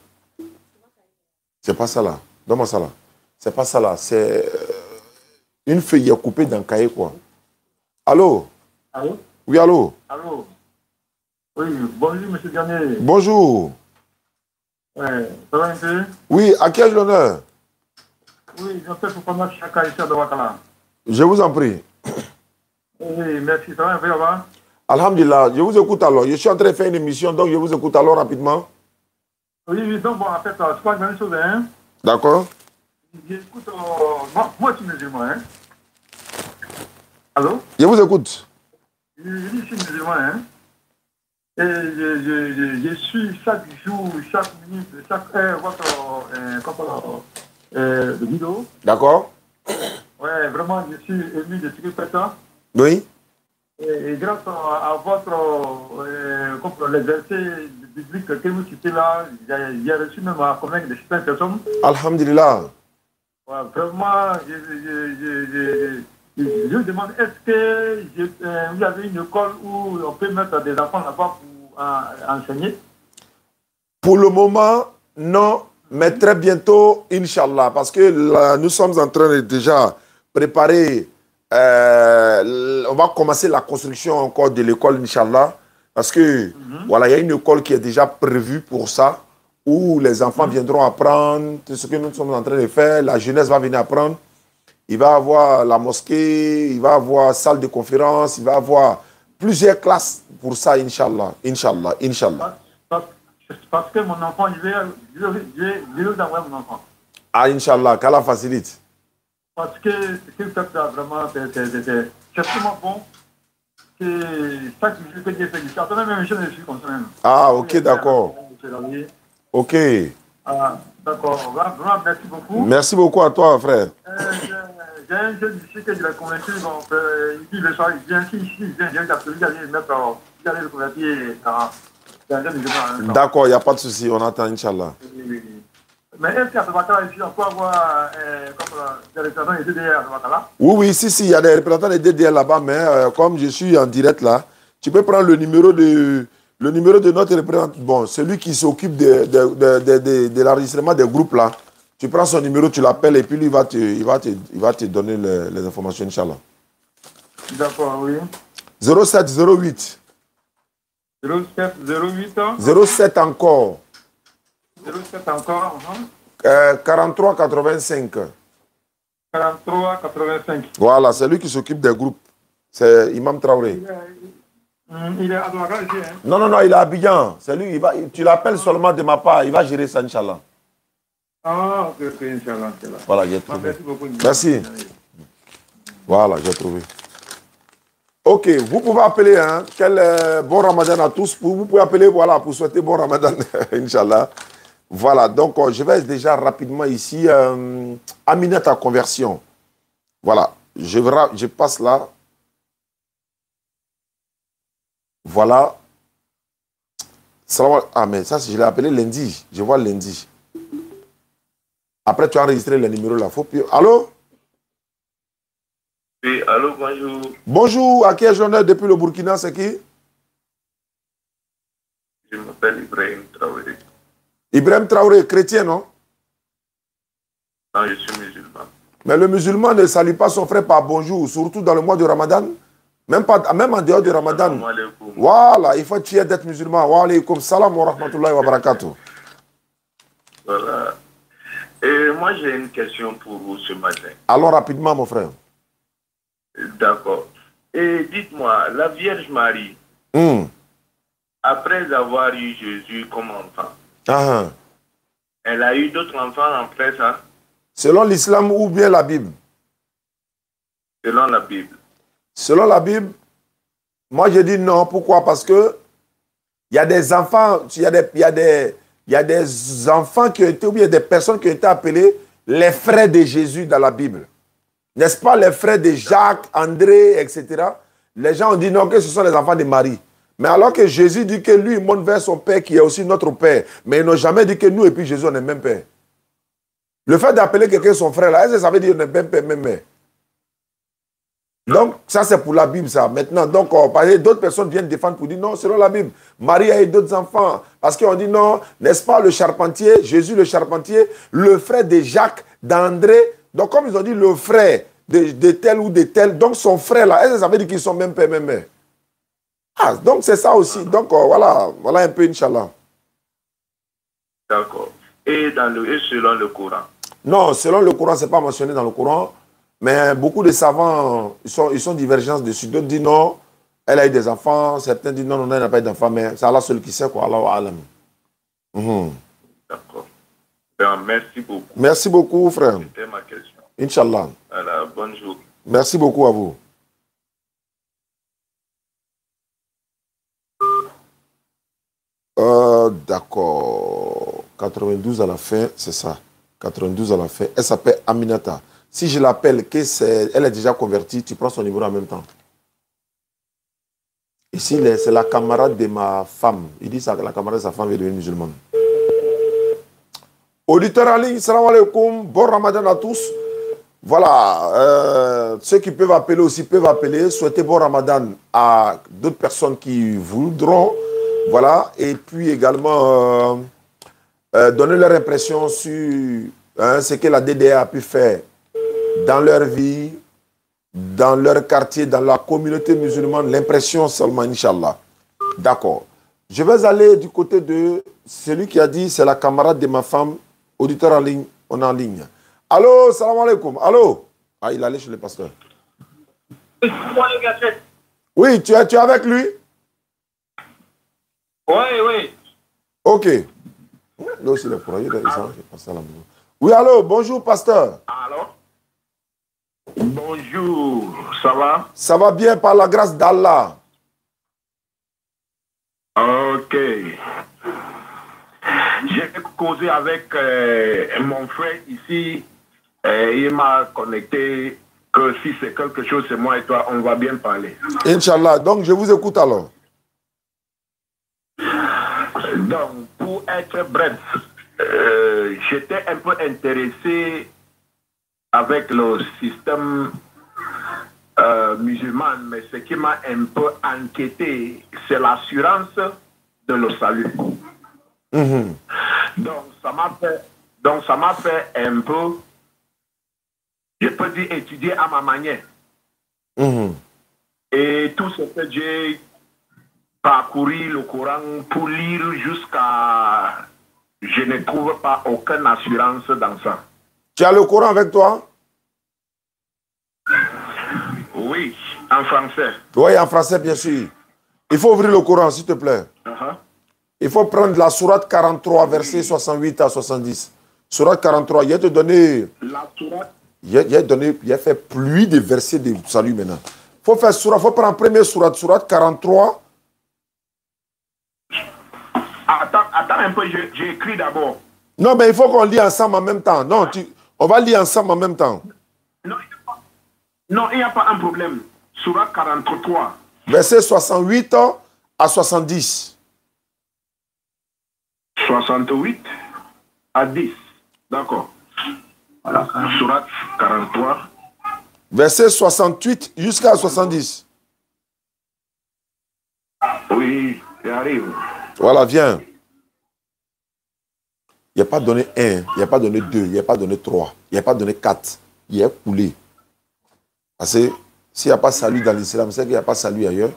C'est pas ça là. Donne-moi ça là. C'est pas ça là. C'est une feuille coupée dans le cahier quoi. Allô? Allô? Oui, allô? Allô? Oui, bonjour, monsieur Diané. Bonjour. Ouais, ça va un peu? Oui, à qui ai-je l'honneur? Oui, je fais pour prendre chaque ici de Wakala. Je vous en prie. Oui, merci, ça va un peu là-bas? Alhamdulillah, je vous écoute alors. Je suis en train de faire une émission, donc je vous écoute alors rapidement. Oui, oui, donc bon, en fait, c'est pas la même chose, hein. D'accord. J'écoute, moi, je suis musulman, hein. Allô? Je vous écoute. Je dis, je suis musulman, hein. Et je suis chaque jour, chaque minute, chaque heure, votre vidéo. D'accord. Ouais, vraiment, je suis ému de ce que vous faites ça. Oui. Et grâce à votre les versets bibliques que vous citez là, j'ai reçu même à convaincre de certaines personnes. Alhamdulillah. Ouais, vraiment, je vous demande, est-ce que vous avez une école où on peut mettre des enfants là-bas pour enseigner? Pour le moment, non, mais très bientôt, Inch'Allah, parce que là, nous sommes en train de déjà préparer, on va commencer la construction encore de l'école, Inch'Allah, parce que voilà, il y a une école qui est déjà prévue pour ça, où les enfants viendront apprendre tout ce que nous sommes en train de faire, la jeunesse va venir apprendre. Il va avoir la mosquée, il va avoir salle de conférence, il va avoir plusieurs classes pour ça, Inch'Allah. Inch'Allah, Inch'Allah. Parce que mon enfant, je vais vous envoyer mon enfant. Ah, Inch'Allah, qu'Allah facilite. Parce que ce que vous faites là, vraiment, c'est tellement bon que chaque jour que Dieu fait, je suis en train de même chose, je suis comme ça même. Ah, ok, d'accord. Ok. Ah, d'accord. Vraiment, merci beaucoup. Merci beaucoup à toi, frère. J'ai un jeune ici que je l'ai convaincu, donc il dit le soir, il vient ici, il vient d'absolument, il allait le convertir dans D'accord, il n'y a pas de souci, on attend, Inch'Allah. Mais est-ce qu'à Tabakala ici, on peut avoir des représentants des DDR à Tabakala? Oui, oui, si, il y a des représentants des DDR là-bas, mais comme je suis en direct là, tu peux prendre le numéro de notre représentant, bon, celui qui s'occupe de l'enregistrement des groupes là. Tu prends son numéro, tu l'appelles et puis lui, il va te donner les informations, Inch'Allah. D'accord, oui. 0708. 0708. 07 encore. 07 encore. 43 85. 43 85. Voilà, c'est lui qui s'occupe des groupes. C'est Imam Traoré. Il est à Douala ici, hein? Non, il est à Abidjan. C'est lui, tu l'appelles seulement de ma part, il va gérer ça, Inch'Allah. Ah, ok, Inch'Allah. Voilà, j'ai trouvé. Merci beaucoup. Merci. Voilà, j'ai trouvé. Ok, vous pouvez appeler, hein, bon Ramadan à tous. Vous pouvez appeler, voilà, pour souhaiter bon Ramadan, Inch'Allah. Voilà, donc je vais déjà rapidement ici, Aminata conversion. Voilà, je passe là. Voilà. Ah, mais ça, je l'ai appelé lundi. Je vois lundi. Après, tu as enregistré le numéro là. Allô? Oui, allô, bonjour. Bonjour, à qui ai-je l'honneur depuis le Burkina, c'est qui? Je m'appelle Ibrahim Traoré. Ibrahim Traoré, chrétien, non? Non, je suis musulman. Mais le musulman ne salue pas son frère par bonjour, surtout dans le mois de Ramadan. Même en dehors du Ramadan. Voilà, il faut être fier d'être musulman. Wa alaykoum salam wa rahmatullahi wa barakatuh. Voilà. Et moi, j'ai une question pour vous ce matin. Allons rapidement, mon frère. D'accord. Et dites-moi, la Vierge Marie, après avoir eu Jésus comme enfant, elle a eu d'autres enfants après ça? Selon l'islam ou bien la Bible? Selon la Bible. Selon la Bible, moi je dis non. Pourquoi? Parce que il y a des enfants, il y a des enfants qui ont été, ou bien des personnes qui ont été appelées les frères de Jésus dans la Bible. N'est-ce pas, les frères de Jacques, André, etc. Les gens ont dit non, que ce sont les enfants de Marie. Mais alors que Jésus dit que lui, il monte vers son Père qui est aussi notre Père. Mais ils n'ont jamais dit que nous et puis Jésus, on est même Père. Le fait d'appeler quelqu'un son frère, là, est-ce que ça veut dire qu'on est même Père, même Mère? Donc, ça c'est pour la Bible, ça. Maintenant, donc, d'autres personnes viennent défendre pour dire non, selon la Bible, Marie a eu d'autres enfants. Parce qu'on dit non, n'est-ce pas, le charpentier, Jésus le charpentier, le frère de Jacques, d'André. Donc, comme ils ont dit le frère de tel ou de tel, donc son frère là, est-ce que ça veut dire qu'ils sont même père, même mère? Ah, donc c'est ça aussi. Donc, voilà un peu, Inch'Allah. D'accord. Et selon le Coran? Non, selon le Coran, ce n'est pas mentionné dans le Coran. Mais beaucoup de savants, ils sont divergents dessus. D'autres disent non, Elle a eu des enfants. Certains disent non, non, elle n'a pas eu d'enfants, mais c'est Allah seul qui sait quoi. Allah alam. D'accord. Ben, merci beaucoup. Merci beaucoup, frère. C'était ma question. Inch'Allah. Voilà, bonne journée. Merci beaucoup à vous. D'accord. 92 à la fin, c'est ça. 92 à la fin. Elle s'appelle Aminata. Si je l'appelle, elle est déjà convertie, tu prends son numéro en même temps. Ici, c'est la camarade de ma femme. Il dit ça, que la camarade de sa femme est devenue musulmane. Auditeur en ligne, salam alaikum, bon ramadan à tous. Voilà, ceux qui peuvent appeler aussi peuvent appeler. Souhaitez bon ramadan à d'autres personnes qui voudront. Voilà, et puis également donner leur impression sur ce que la DDA a pu faire dans leur vie, dans leur quartier, dans la communauté musulmane. L'impression seulement, Inch'Allah. D'accord. Je vais aller du côté de celui qui a dit, c'est la camarade de ma femme, auditeur en ligne, on est en ligne. Allô, salam alaikum. Allô? Ah, il allait chez le pasteur. Oui, tu es avec lui? Oui. Ok. Là aussi, oui, allô, bonjour, pasteur. Allô? Bonjour, ça va? Ça va bien par la grâce d'Allah. Ok. J'ai causé avec mon frère ici. Il m'a connecté que si c'est quelque chose, c'est moi et toi, on va bien parler. Inch'Allah. Donc, je vous écoute alors. Donc, pour être bref, j'étais un peu intéressé avec le système musulman, mais ce qui m'a un peu inquiété, c'est l'assurance de le salut. Donc, ça m'a fait un peu, je peux dire, étudier à ma manière. Et tout ce que j'ai parcouru le Coran pour lire jusqu'à... Je ne trouve pas aucune assurance dans ça. Tu as le Coran avec toi? Oui, en français. Oui, en français, bien sûr. Il faut ouvrir le Coran, s'il te plaît. Il faut prendre la sourate 43, versets 68 à 70. Sourate 43, il a te donné... La sourate... Il a fait pluie de versets de salut maintenant. Il faut prendre première sourate 43. Attends un peu, j'ai écrit d'abord. Non, mais il faut qu'on lit ensemble en même temps. Non, on va lire ensemble en même temps. Non, il n'y a pas un problème. Sourate 43. Verset 68 à 70. 68 à 10. D'accord. Voilà. Sourate 43. Verset 68 jusqu'à 70. Oui, j'arrive. Voilà, viens. Il n'y a pas donné 1, il n'y a pas donné 2, il n'y a pas donné 3, il n'y a pas donné 4. Il est coulé. Parce que s'il n'y a pas salut dans l'islam, c'est qu'il n'y a pas salut ailleurs.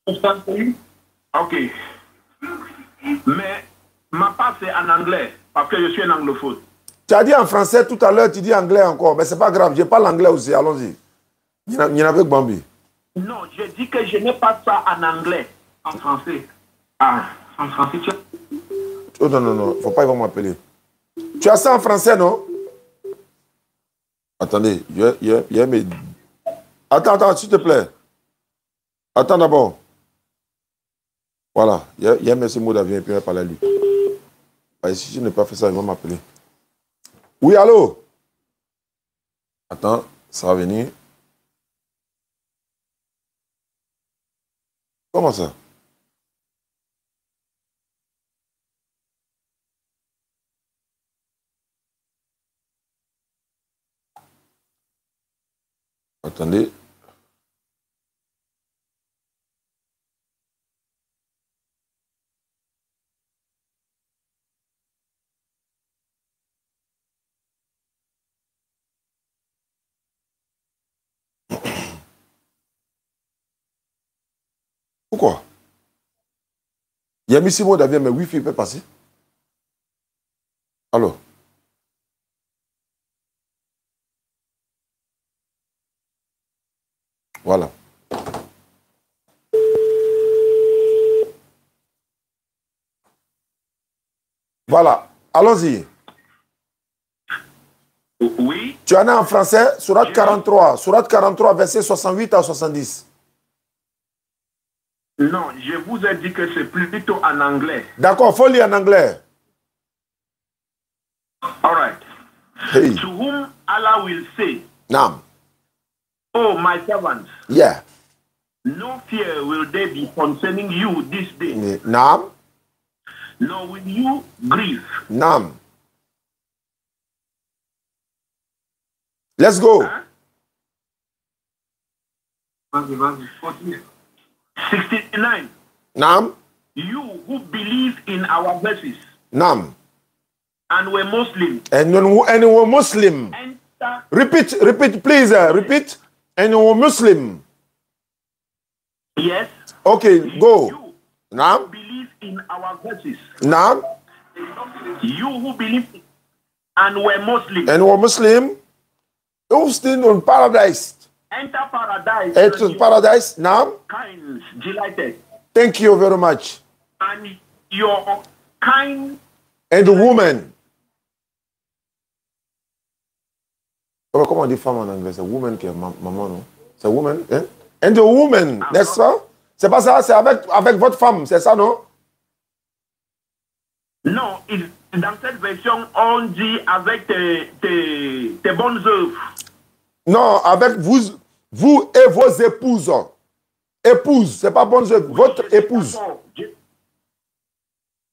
Ok. Mais ma part, c'est en anglais, parce que je suis un anglophone. Tu as dit en français tout à l'heure, tu dis anglais encore. Mais ce n'est pas grave, je parle anglais aussi, allons-y. Il y en a avec Bambi. Non, je dis que je n'ai pas ça en anglais, en français. Ah, en français, tu as... Oh non, il ne faut pas, ils vont m'appeler. Tu as ça en français, non? Attendez, il y a mes... Attends, s'il te plaît. Attends d'abord. Voilà, il y a mes mots d'avion et puis on va parler à lui. Si je n'ai pas fait ça, ils vont m'appeler. Oui, allô? Attends, ça va venir. Comment ça? Attendez. Pourquoi? Il y a mis 6 mots d'avion, mais Wi-Fi peut passer. Alors. Voilà. Voilà. Allons-y. Oui. Tu en as en français, Sourate 43. Sourate 43, versets 68 à 70. Non, je vous ai dit que c'est plutôt en anglais. D'accord, il faut lire en anglais. All right. Hey. To whom Allah will say, Naam. Oh, my servants, Yeah. no fear will there be concerning you this day, Naam. nor will you grieve. Naam. Let's go. Huh? 69. Naam. You who believe in our verses Naam. and were Muslim, And we're Muslim. enter. Repeat, please. Repeat. And we're Muslim. Yes. Okay, go. You who Naam. believe in our verses, Naam. you who believe and were Muslim, And we're Muslim. You're still in paradise. enter paradise. It's and paradise. Naam. kinds delighted, Thank you very much. and your kind. And the woman. Oh, comment on dit femme en anglais? C'est woman qui est maman, non? C'est woman, hein? And the woman, n'est-ce pas? C'est pas ça, c'est avec votre femme, c'est ça, non? Non, dans cette version, on dit avec tes bonnes œuvres. Non, avec vous et vos épouses. Épouse, c'est pas bonne œuvre, votre Je suis épouse. d'accord.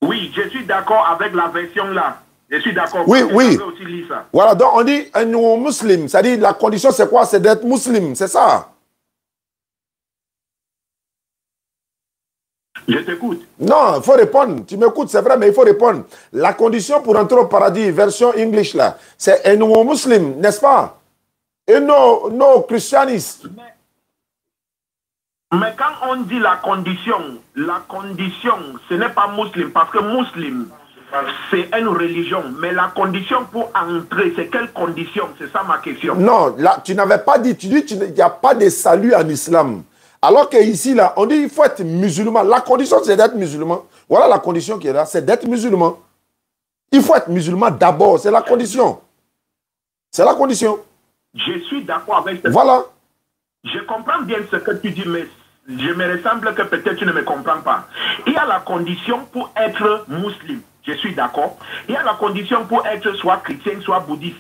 Oui, je suis d'accord avec la version là. Je suis d'accord. Oui, parce que oui. j'avais aussi lu ça. Voilà, donc on dit un musulman, c'est-à-dire la condition c'est quoi? C'est d'être musulman, c'est ça? Je t'écoute. Non, il faut répondre. Tu m'écoutes, c'est vrai, mais il faut répondre. La condition pour entrer au paradis, version English là, c'est un musulman, n'est-ce pas? Et non christianiste. Mais quand on dit la condition, ce n'est pas musulman, parce que musulman, c'est une religion. Mais la condition pour entrer, c'est quelle condition? C'est ça ma question. Non, là, tu n'avais pas dit, tu dis qu'il n'y a pas de salut en islam. Alors qu'ici, là, on dit qu'il faut être musulman. La condition, c'est d'être musulman. Voilà la condition qui est là, c'est d'être musulman. Il faut être musulman d'abord, c'est la condition. C'est la condition. Je suis d'accord avec ça. Voilà. Je comprends bien ce que tu dis, mais je me ressemble que peut-être tu ne me comprends pas. Il y a la condition pour être musulman. Je suis d'accord. Il y a la condition pour être soit chrétien, soit bouddhiste.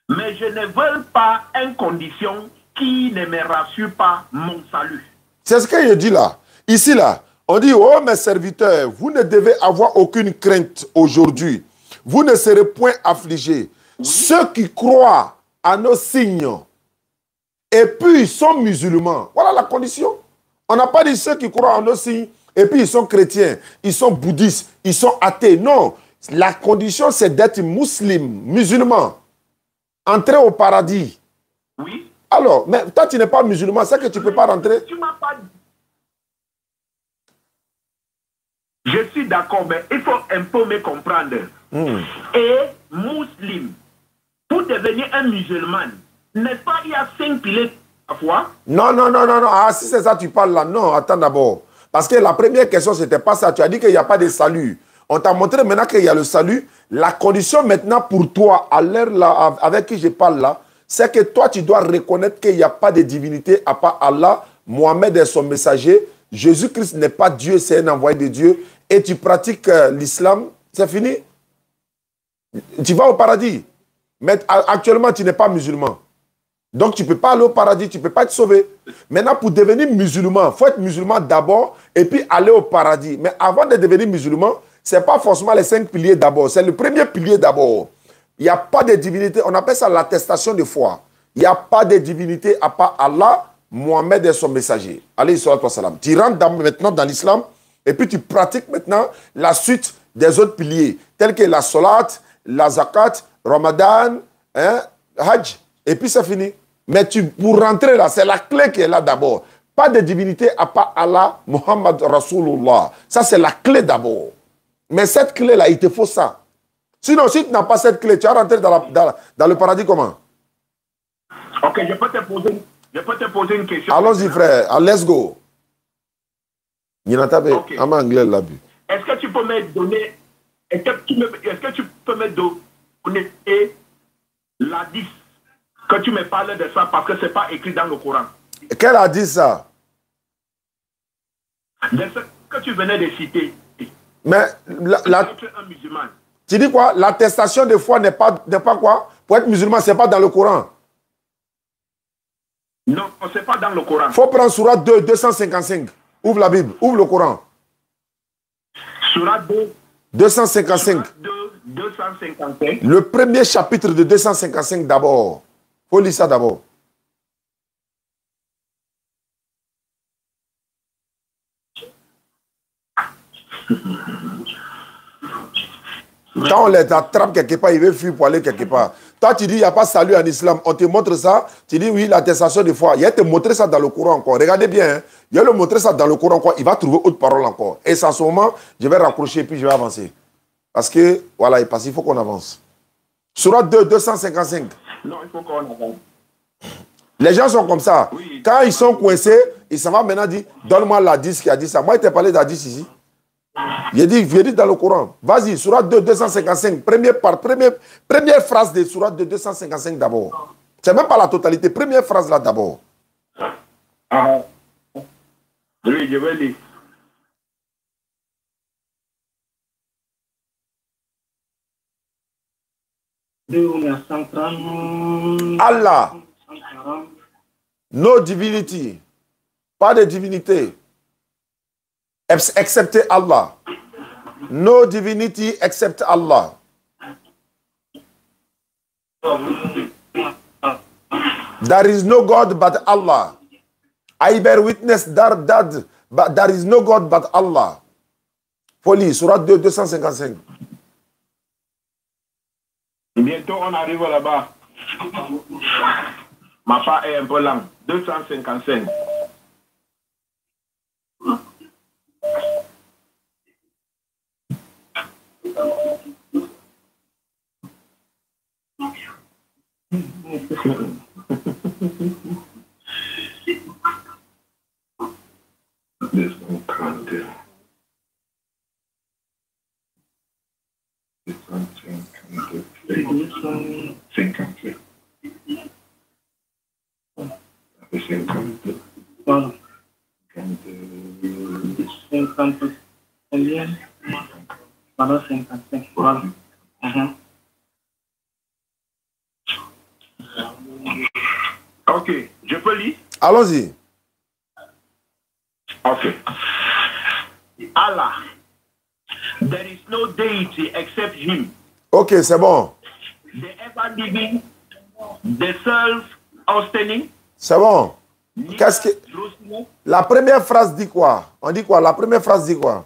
Mais je ne veux pas une condition qui ne me rassure pas mon salut. C'est ce que je dis là. Ici, là, on dit, oh mes serviteurs, vous ne devez avoir aucune crainte aujourd'hui. Vous ne serez point affligés. Oui. Ceux qui croient à nos signes, et puis ils sont musulmans. Voilà la condition. On n'a pas dit ceux qui croient à nos signes, et puis ils sont chrétiens, ils sont bouddhistes, ils sont athées. Non, la condition c'est d'être musulman. Entrer au paradis. Oui. Alors, mais toi tu n'es pas musulman, c'est que tu ne peux pas rentrer. Tu m'as pas dit. Je suis d'accord, mais il faut un peu me comprendre. Et musulman, pour devenir un musulman, n'est-ce pas, il y a 5 piliers à la fois? Non. Ah, si c'est ça tu parles là, non, attends d'abord. Parce que la première question, ce n'était pas ça. Tu as dit qu'il n'y a pas de salut. On t'a montré maintenant qu'il y a le salut. La condition maintenant pour toi, à l'heure là, avec qui je parle là, c'est que toi, tu dois reconnaître qu'il n'y a pas de divinité à part Allah. Mohamed est son messager. Jésus-Christ n'est pas Dieu, c'est un envoyé de Dieu. Et tu pratiques l'islam, c'est fini. Tu vas au paradis. Mais actuellement, tu n'es pas musulman. Donc, tu ne peux pas aller au paradis, tu ne peux pas être sauvé. Maintenant, pour devenir musulman, il faut être musulman d'abord et puis aller au paradis. Mais avant de devenir musulman, ce n'est pas forcément les 5 piliers d'abord. C'est le premier pilier d'abord. Il n'y a pas de divinité. On appelle ça l'attestation de foi. Il n'y a pas de divinité à part Allah. Mohamed est son messager. Alayhi salatu wa salam. Tu rentres maintenant dans l'islam et puis tu pratiques maintenant la suite des autres piliers, tels que la salat, la zakat, Ramadan, Hajj. Et puis c'est fini. Mais pour rentrer là, c'est la clé qui est là d'abord. Pas de divinité à part Allah, Muhammad Rasulullah. Ça, c'est la clé d'abord. Mais cette clé-là, il te faut ça. Sinon, si tu n'as pas cette clé, tu vas rentrer dans le paradis comment? Ok, je peux te poser une question. Allons-y, frère. Let's go. Il y en a tapé. Okay. En anglais, là. Est-ce que tu peux me donner Est-ce que tu peux me donner l'hadith que tu me parles de ça parce que ce n'est pas écrit dans le Coran? Quel a dit ça? De ce que tu venais de citer. Mais un musulman. Tu dis quoi? L'attestation de foi n'est pas quoi? Pour être musulman, ce n'est pas dans le Coran. Non, ce n'est pas dans le Coran. Il faut prendre Surah 2, 255. Ouvre la Bible, ouvre le Coran. Surah 2, 255. Surah 2, 255. Le premier chapitre de 255 d'abord. Il faut lire ça d'abord. Quand on les attrape quelque part, ils veulent fuir pour aller quelque part. Toi, tu dis, il n'y a pas salut en islam. On te montre ça. Tu dis, oui, l'attestation de foi. Il y a te montrer ça dans le Coran encore. Regardez bien. Hein. Il y a le montrer ça dans le Coran encore. Il va trouver autre parole encore. Et sans ce moment, je vais raccrocher et puis je vais avancer. Parce que, voilà, il faut qu'on avance. Surah 2, 255. Non, il faut qu'on avance. Les gens sont comme ça. Oui. Quand ils sont coincés, ils s'en vont maintenant dire, donne-moi l'hadith qui a dit ça. Moi, il t'a parlé d'hadith ici. Il dit dans le Coran. Vas-y, Surah 2, 255. Première phrase de Surah 2, 255 d'abord. C'est même pas la totalité. Première phrase là d'abord. Ah. Oui, je vais lire. Allah. No divinity. Pas de divinité. Excepté Allah. No divinity except Allah. There is no God but Allah. I bear witness that there is no God but Allah. Folie, Surah 2, 255. Bientôt on arrive là-bas. Ma part est un peu longue. 255. Ok, je peux lire? Allons-y. Ok. Allah. There is no deity except him. Ok, c'est bon. The ever living, the self-sustaining. C'est bon. Qu'est-ce que... La première phrase dit quoi? On dit quoi? La première phrase dit quoi?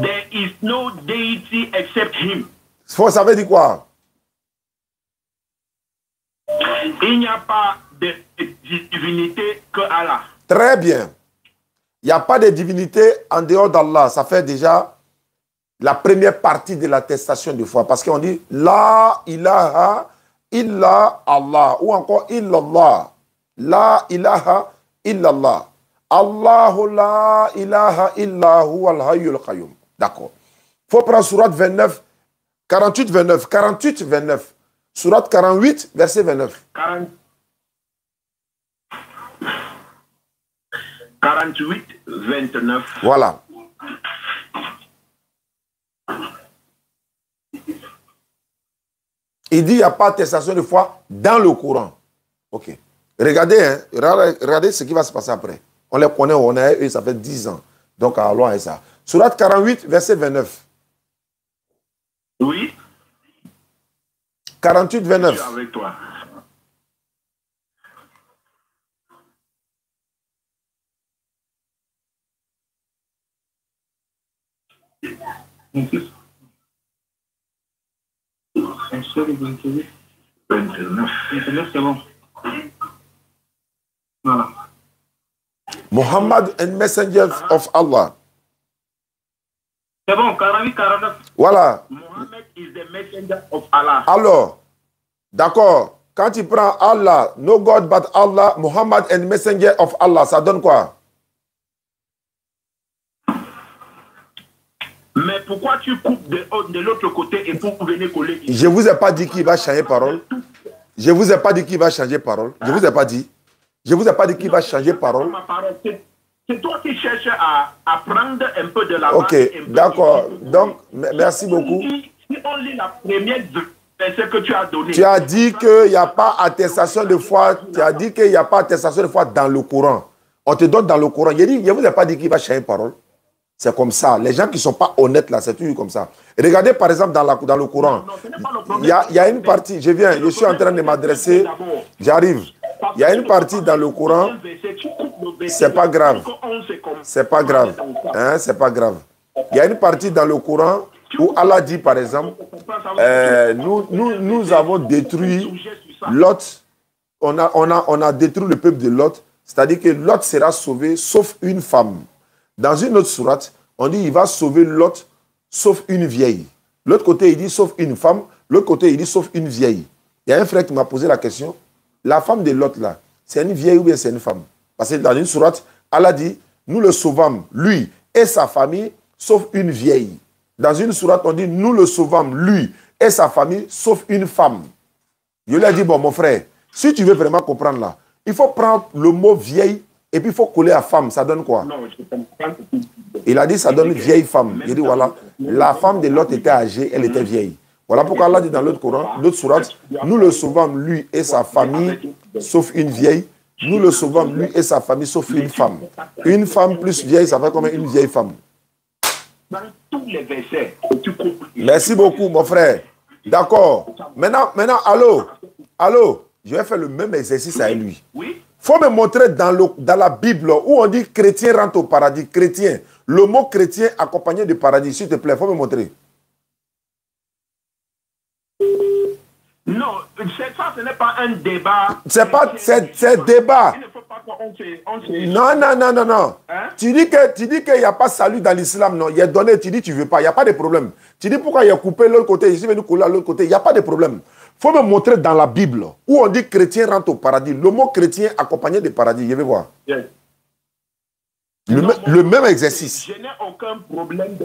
There is no deity except him. Ça veut dire quoi? Il n'y a pas de divinité que Allah. Très bien. Il n'y a pas de divinité en dehors d'Allah. Ça fait déjà la première partie de l'attestation de foi. Parce qu'on dit La ilaha illa Allah. Ou encore illallah. La ilaha illallah. Allahu la ilaha illahu al-hayyul qayyum. D'accord. Il faut prendre Surat 29, 48, 29. 48, 29. Surat 48, verset 29. 48, 29. Voilà. Il dit qu'il n'y a pas d'attestation de foi dans le Coran. Ok. Regardez, hein, regardez ce qui va se passer après. On les connaît, on a eux, ça fait 10 ans. Donc, allons à ça. Surat 48, verset 29. Oui. 48, 29. Je suis avec toi. C'est bon. Voilà. Muhammad and messengers of Allah. C'est bon, 48, 49. Voilà. Muhammad is the messenger of Allah. Alors, d'accord. Quand tu prends Allah, no God but Allah, Muhammad and messenger of Allah, ça donne quoi? Mais pourquoi tu coupes de l'autre côté et pour venir coller ici? Je ne vous ai pas dit qu'il va changer parole. Je ne vous ai pas dit qu'il va changer parole. Je ne vous ai pas dit. Je ne vous ai pas dit qu'il va changer parole. C'est toi qui cherches à prendre un peu de la Ok, d'accord. Donc, merci beaucoup. Si on lit la première verset que tu as donné. Tu as dit qu'il n'y a pas attestation de foi. Tu as dit qu'il n'y a pas attestation de foi dans le Coran. On te donne dans le Coran. Je ne vous ai pas dit qu'il va changer parole. C'est comme ça. Les gens qui ne sont pas honnêtes là, c'est toujours comme ça. Regardez par exemple dans le Coran. Il y a une partie, je suis en train de m'adresser. J'arrive. Il y a une partie dans le Coran. C'est pas grave. C'est pas grave. Hein, c'est pas grave. Il y a une partie dans le Coran où Allah dit par exemple, nous avons détruit Lot. On a détruit le peuple de Lot. C'est-à-dire que Lot sera sauvé sauf une femme. Dans une autre sourate, on dit il va sauver Lot sauf une vieille. L'autre côté, il dit sauf une femme. L'autre côté, il dit sauf une vieille. Il y a un frère qui m'a posé la question. La femme de Lot là, c'est une vieille ou bien c'est une femme? Parce que dans une sourate, Allah dit, nous le sauvâmes, lui et sa famille, sauf une vieille. Dans une sourate, on dit, nous le sauvâmes, lui et sa famille, sauf une femme. Je lui ai dit, bon mon frère, si tu veux vraiment comprendre là, il faut prendre le mot vieille et puis il faut coller à femme. Ça donne quoi? Non, je comprends. Il a dit, ça donne vieille femme. Il dit, voilà, la femme de Lot était âgée, elle était vieille. Voilà pourquoi Allah dit dans l'autre Coran, l'autre sourate, nous le sauvâmes, lui et sa famille, sauf une vieille. Nous le sauvâmes, lui et sa famille, sauf une femme. Une femme plus vieille, ça fait combien une vieille femme? Dans tous les versets, tu coupes. Merci beaucoup, mon frère. D'accord. Maintenant, allô, je vais faire le même exercice avec lui. Oui. Il faut me montrer dans la Bible où on dit chrétien rentre au paradis. Chrétien. Le mot chrétien accompagné de paradis, s'il te plaît, il faut me montrer. Non, ça, ce n'est pas un débat. C'est débat. Il ne faut pas qu'on se... Non. Hein? Tu dis qu'il n'y a pas salut dans l'islam, non. Il y a donné, tu dis tu ne veux pas, il n'y a pas de problème. Tu dis pourquoi il a coupé l'autre côté, ici venu couler à l'autre côté, il n'y a pas de problème. Il faut me montrer dans la Bible où on dit chrétien rentre au paradis. Le mot chrétien accompagné de paradis, je vais voir. Yes. Le même exercice. Je n'ai aucun problème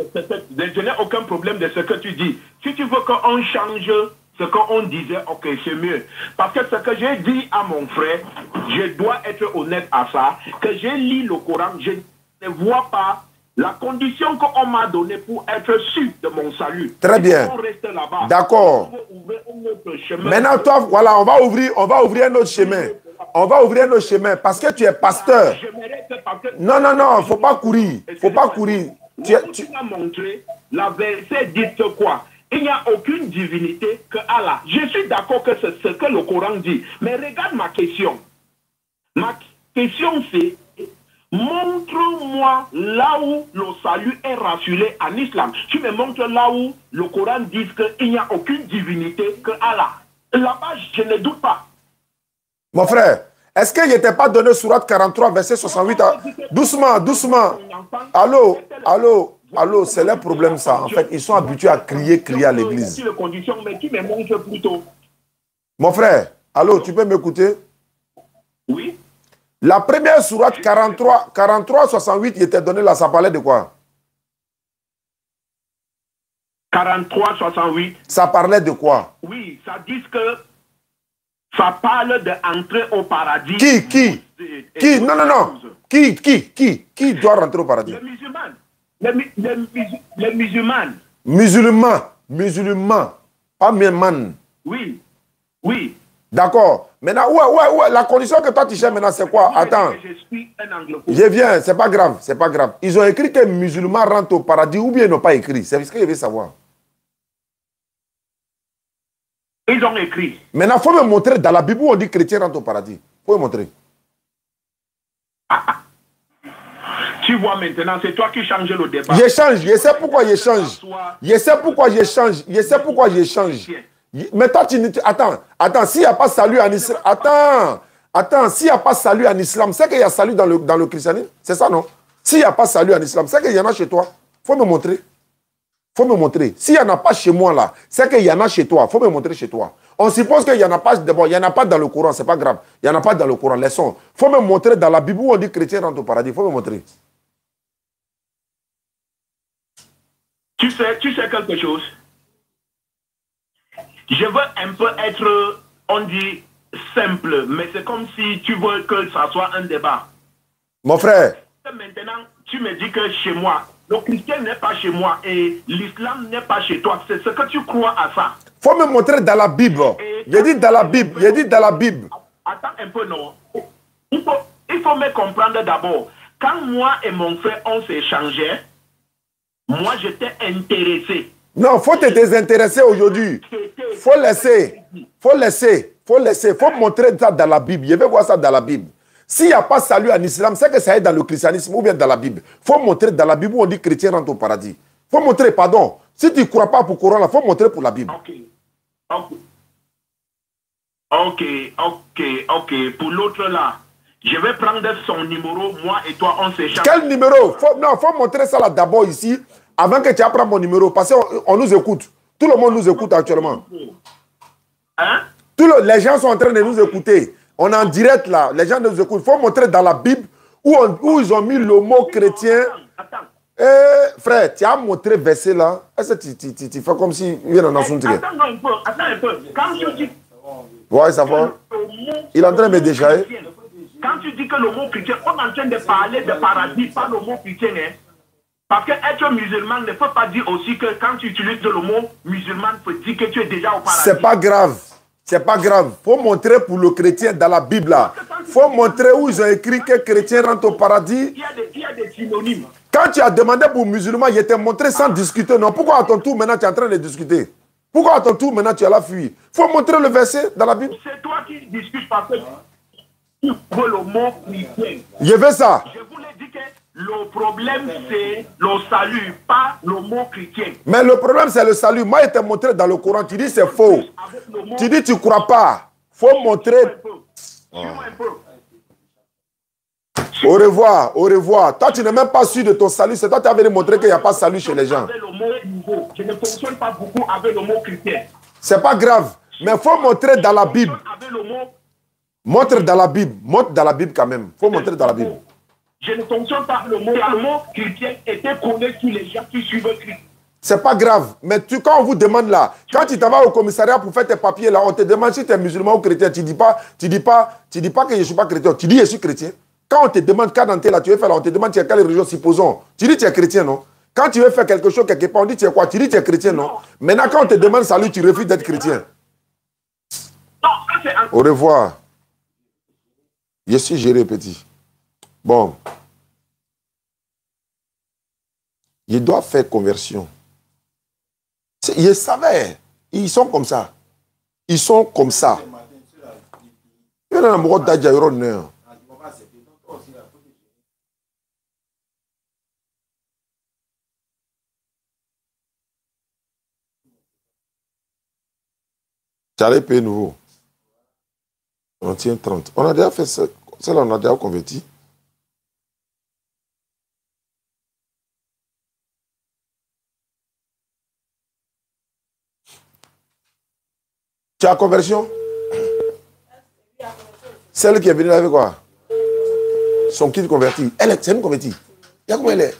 de ce que tu dis. Si tu veux qu'on change ce qu'on disait, ok, c'est mieux. Parce que ce que j'ai dit à mon frère, je dois être honnête à ça, que j'ai lu le Coran, je ne vois pas la condition qu'on m'a donnée pour être sûr de mon salut. Très bien. D'accord. Maintenant, toi, voilà, on va ouvrir un autre chemin. On va ouvrir un autre chemin parce que tu es pasteur. Non, il ne faut pas courir. Il ne faut pas courir. Tu m'as montré la verset dit quoi? Il n'y a aucune divinité que Allah. Je suis d'accord que c'est ce que le Coran dit. Mais regarde ma question. Ma question c'est, montre-moi là où le salut est rassuré en islam. Tu me montres là où le Coran dit qu'il n'y a aucune divinité que Allah. Là-bas, je ne doute pas. Mon frère, est-ce qu'il n'était pas donné sourate 43, verset 68 Doucement. Allô, c'est leur problème ça. En fait, ils sont habitués à crier à l'église. Mon frère, allô, tu peux m'écouter? Oui. La première sourate 43, 68, il était donné là, ça parlait de quoi? 43, 68. Ça parlait de quoi? Oui, ça dit que ça parle d'entrer au paradis. Qui? Non. Qui doit rentrer au paradis? Les musulmans. Musulmans. Pas musulmans. Oui. D'accord. Maintenant, ouais. La condition que toi tu cherches maintenant, c'est quoi? Attends. Je viens, c'est pas grave. Ils ont écrit que les musulmans rentrent au paradis ou bien ils n'ont pas écrit. C'est ce que je veux savoir. Ils ont écrit. Maintenant, il faut me montrer dans la Bible où on dit chrétien rentre au paradis. Il faut me montrer. Tu vois maintenant, c'est toi qui changes le débat. Je change. Je sais pourquoi je change. Mais toi, attends, s'il n'y a pas salut en islam, s'il n'y a pas salut en islam, c'est qu'il y a salut dans le christianisme. C'est ça, non? S'il n'y a pas salut en islam, c'est qu'il y en a chez toi. Il faut me montrer. S'il n'y en a pas chez moi là, c'est qu'il y en a chez toi. Il faut me montrer chez toi. On suppose qu'il n'y en a pas. D'abord, il n'y en a pas dans le Coran, c'est pas grave. Il n'y en a pas dans le Coran. Laissons. Il faut me montrer dans la Bible où on dit chrétien rentre au paradis. Il faut me montrer. Tu sais quelque chose? Je veux un peu être, on dit, simple, mais c'est comme si tu veux que ça soit un débat. Mon frère. Maintenant, tu me dis que chez moi, le chrétien n'est pas chez moi et l'islam n'est pas chez toi. C'est ce que tu crois à ça. Faut me montrer dans la Bible. J'ai dit dans la Bible. J'ai dit dans la Bible. Attends un peu, non. Il faut me comprendre d'abord. Quand moi et mon frère, on s'échangeait, moi, j'étais intéressé. Non, faut te désintéresser aujourd'hui. Faut laisser. Faut laisser. Faut laisser. Faut montrer ça dans la Bible. Je vais voir ça dans la Bible. S'il n'y a pas salut en islam, c'est que ça est dans le christianisme ou bien dans la Bible. Faut montrer dans la Bible où on dit chrétien rentre au paradis. Faut montrer, pardon. Si tu ne crois pas pour Coran, il faut montrer pour la Bible. Ok. Pour l'autre là, je vais prendre son numéro, moi et toi, on s'échange. Quel numéro? Non, faut montrer ça là d'abord ici, avant que tu apprennes mon numéro, parce qu'on nous écoute. Tout le monde nous écoute actuellement. Hein? Les gens sont en train de nous écouter. On est en direct là, les gens nous écoutent. Il faut montrer dans la Bible où ils ont mis le mot chrétien. Attends. Frère, tu as montré verset là. Est-ce que tu fais comme si il y a un ensemble? Attends un peu. Quand tu dis... Ouais, ça va. Il est en train de me déjailler. Quand tu dis que le mot chrétien, on est en train de parler de paradis, pas le mot chrétien. Hein? Parce que être musulman ne peut pas dire aussi que quand tu utilises le mot musulman, peut dire que tu es déjà au paradis. C'est pas grave. C'est pas grave. Faut montrer pour le chrétien dans la Bible là. Faut montrer où ils ont écrit que chrétien rentre au paradis. Il y a des synonymes. Quand tu as demandé pour musulman, il était montré sans discuter. Non, pourquoi à ton tour maintenant tu es en train de discuter? Pourquoi à ton tour maintenant tu es à la fuite? Faut montrer le verset dans la Bible. C'est toi qui discutes parce que tu veux le mot chrétien. Je veux ça. Je vous l'ai dit que le problème c'est le salut, pas le mot chrétien. Mais le problème c'est le salut. Moi, il était montré dans le Coran. Tu dis c'est faux. Tu dis tu crois pas. Faut montrer. Au revoir, au revoir. Toi, tu n'es même pas sûr de ton salut. C'est toi qui as venu montrer qu'il n'y a pas de salut chez les gens. Je ne fonctionne pas beaucoup avec le mot chrétien. C'est pas grave. Mais il faut montrer dans la Bible. Montre dans la Bible. Montre dans la Bible quand même. Il faut montrer dans la Bible. Je ne fonctionne pas le mot chrétien était connu sur les gens qui suivent Christ. C'est pas grave. Mais quand on vous demande là, quand tu t'en vas au commissariat pour faire tes papiers là, on te demande si tu es musulman ou chrétien. Tu dis pas que je suis pas chrétien. Tu dis je suis chrétien. Quand on te demande, quand dans là, tu veux faire là, on te demande tu es quelle religion, supposons. Tu dis tu es chrétien, non? Quand tu veux faire quelque chose quelque part, on dit tu es quoi? Tu dis tu es chrétien, non? Maintenant, quand on te demande salut, tu refuses d'être chrétien. Non, ça c'est un... Au revoir. Je suis géré, petit. Bon. Ils doivent faire conversion. Ils savaient. Ils sont comme ça. Ils sont comme ça. Il y a un amoureux d'Adjaïron. J'allais payer nouveau. On tient 30. On a déjà fait ça. Celle-là, on a déjà converti. Tu as conversion? Celle qui est venue là avec quoi? Son kit converti. C'est une convertie. Il y a comment elle est?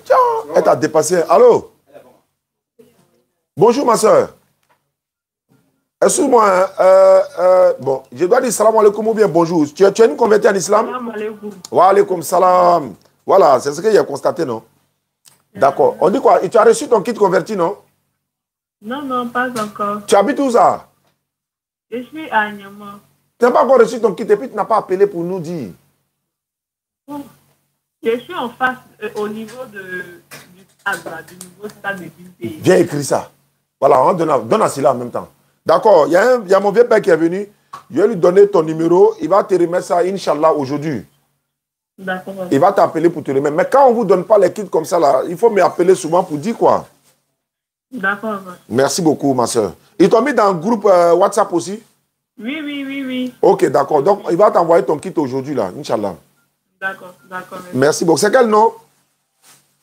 Tiens, elle t'a dépassé. Allô? Bonjour ma soeur. Excuse-moi, bon, je dois dire salam alaikum ou bien bonjour. Tu es une convertie en islam? Salam alaikum. Wa alaikum salam. Voilà, c'est ce qu'il a constaté, non? D'accord. On dit quoi? Et tu as reçu ton kit converti, non? Non, non, pas encore. Tu habites où ça? Je suis à Niamey. Tu n'as pas encore reçu ton kit et puis tu n'as pas appelé pour nous dire. Oh. Je suis en face, au niveau du nouveau stade de Ville. Viens écrire ça. Voilà, on donne à Silla en même temps. D'accord, il y a mon vieux père qui est venu. Je vais lui donner ton numéro. Il va te remettre ça, Inch'Allah, aujourd'hui. D'accord. Il va t'appeler pour te remettre. Mais quand on ne vous donne pas les kits comme ça, là, il faut m'appeler souvent pour dire quoi. D'accord. Merci beaucoup, ma soeur. Ils t'ont mis dans un groupe WhatsApp aussi? Oui. Ok, d'accord. Donc, il va t'envoyer ton kit aujourd'hui, là, Inch'Allah. D'accord. Merci beaucoup. C'est quel nom?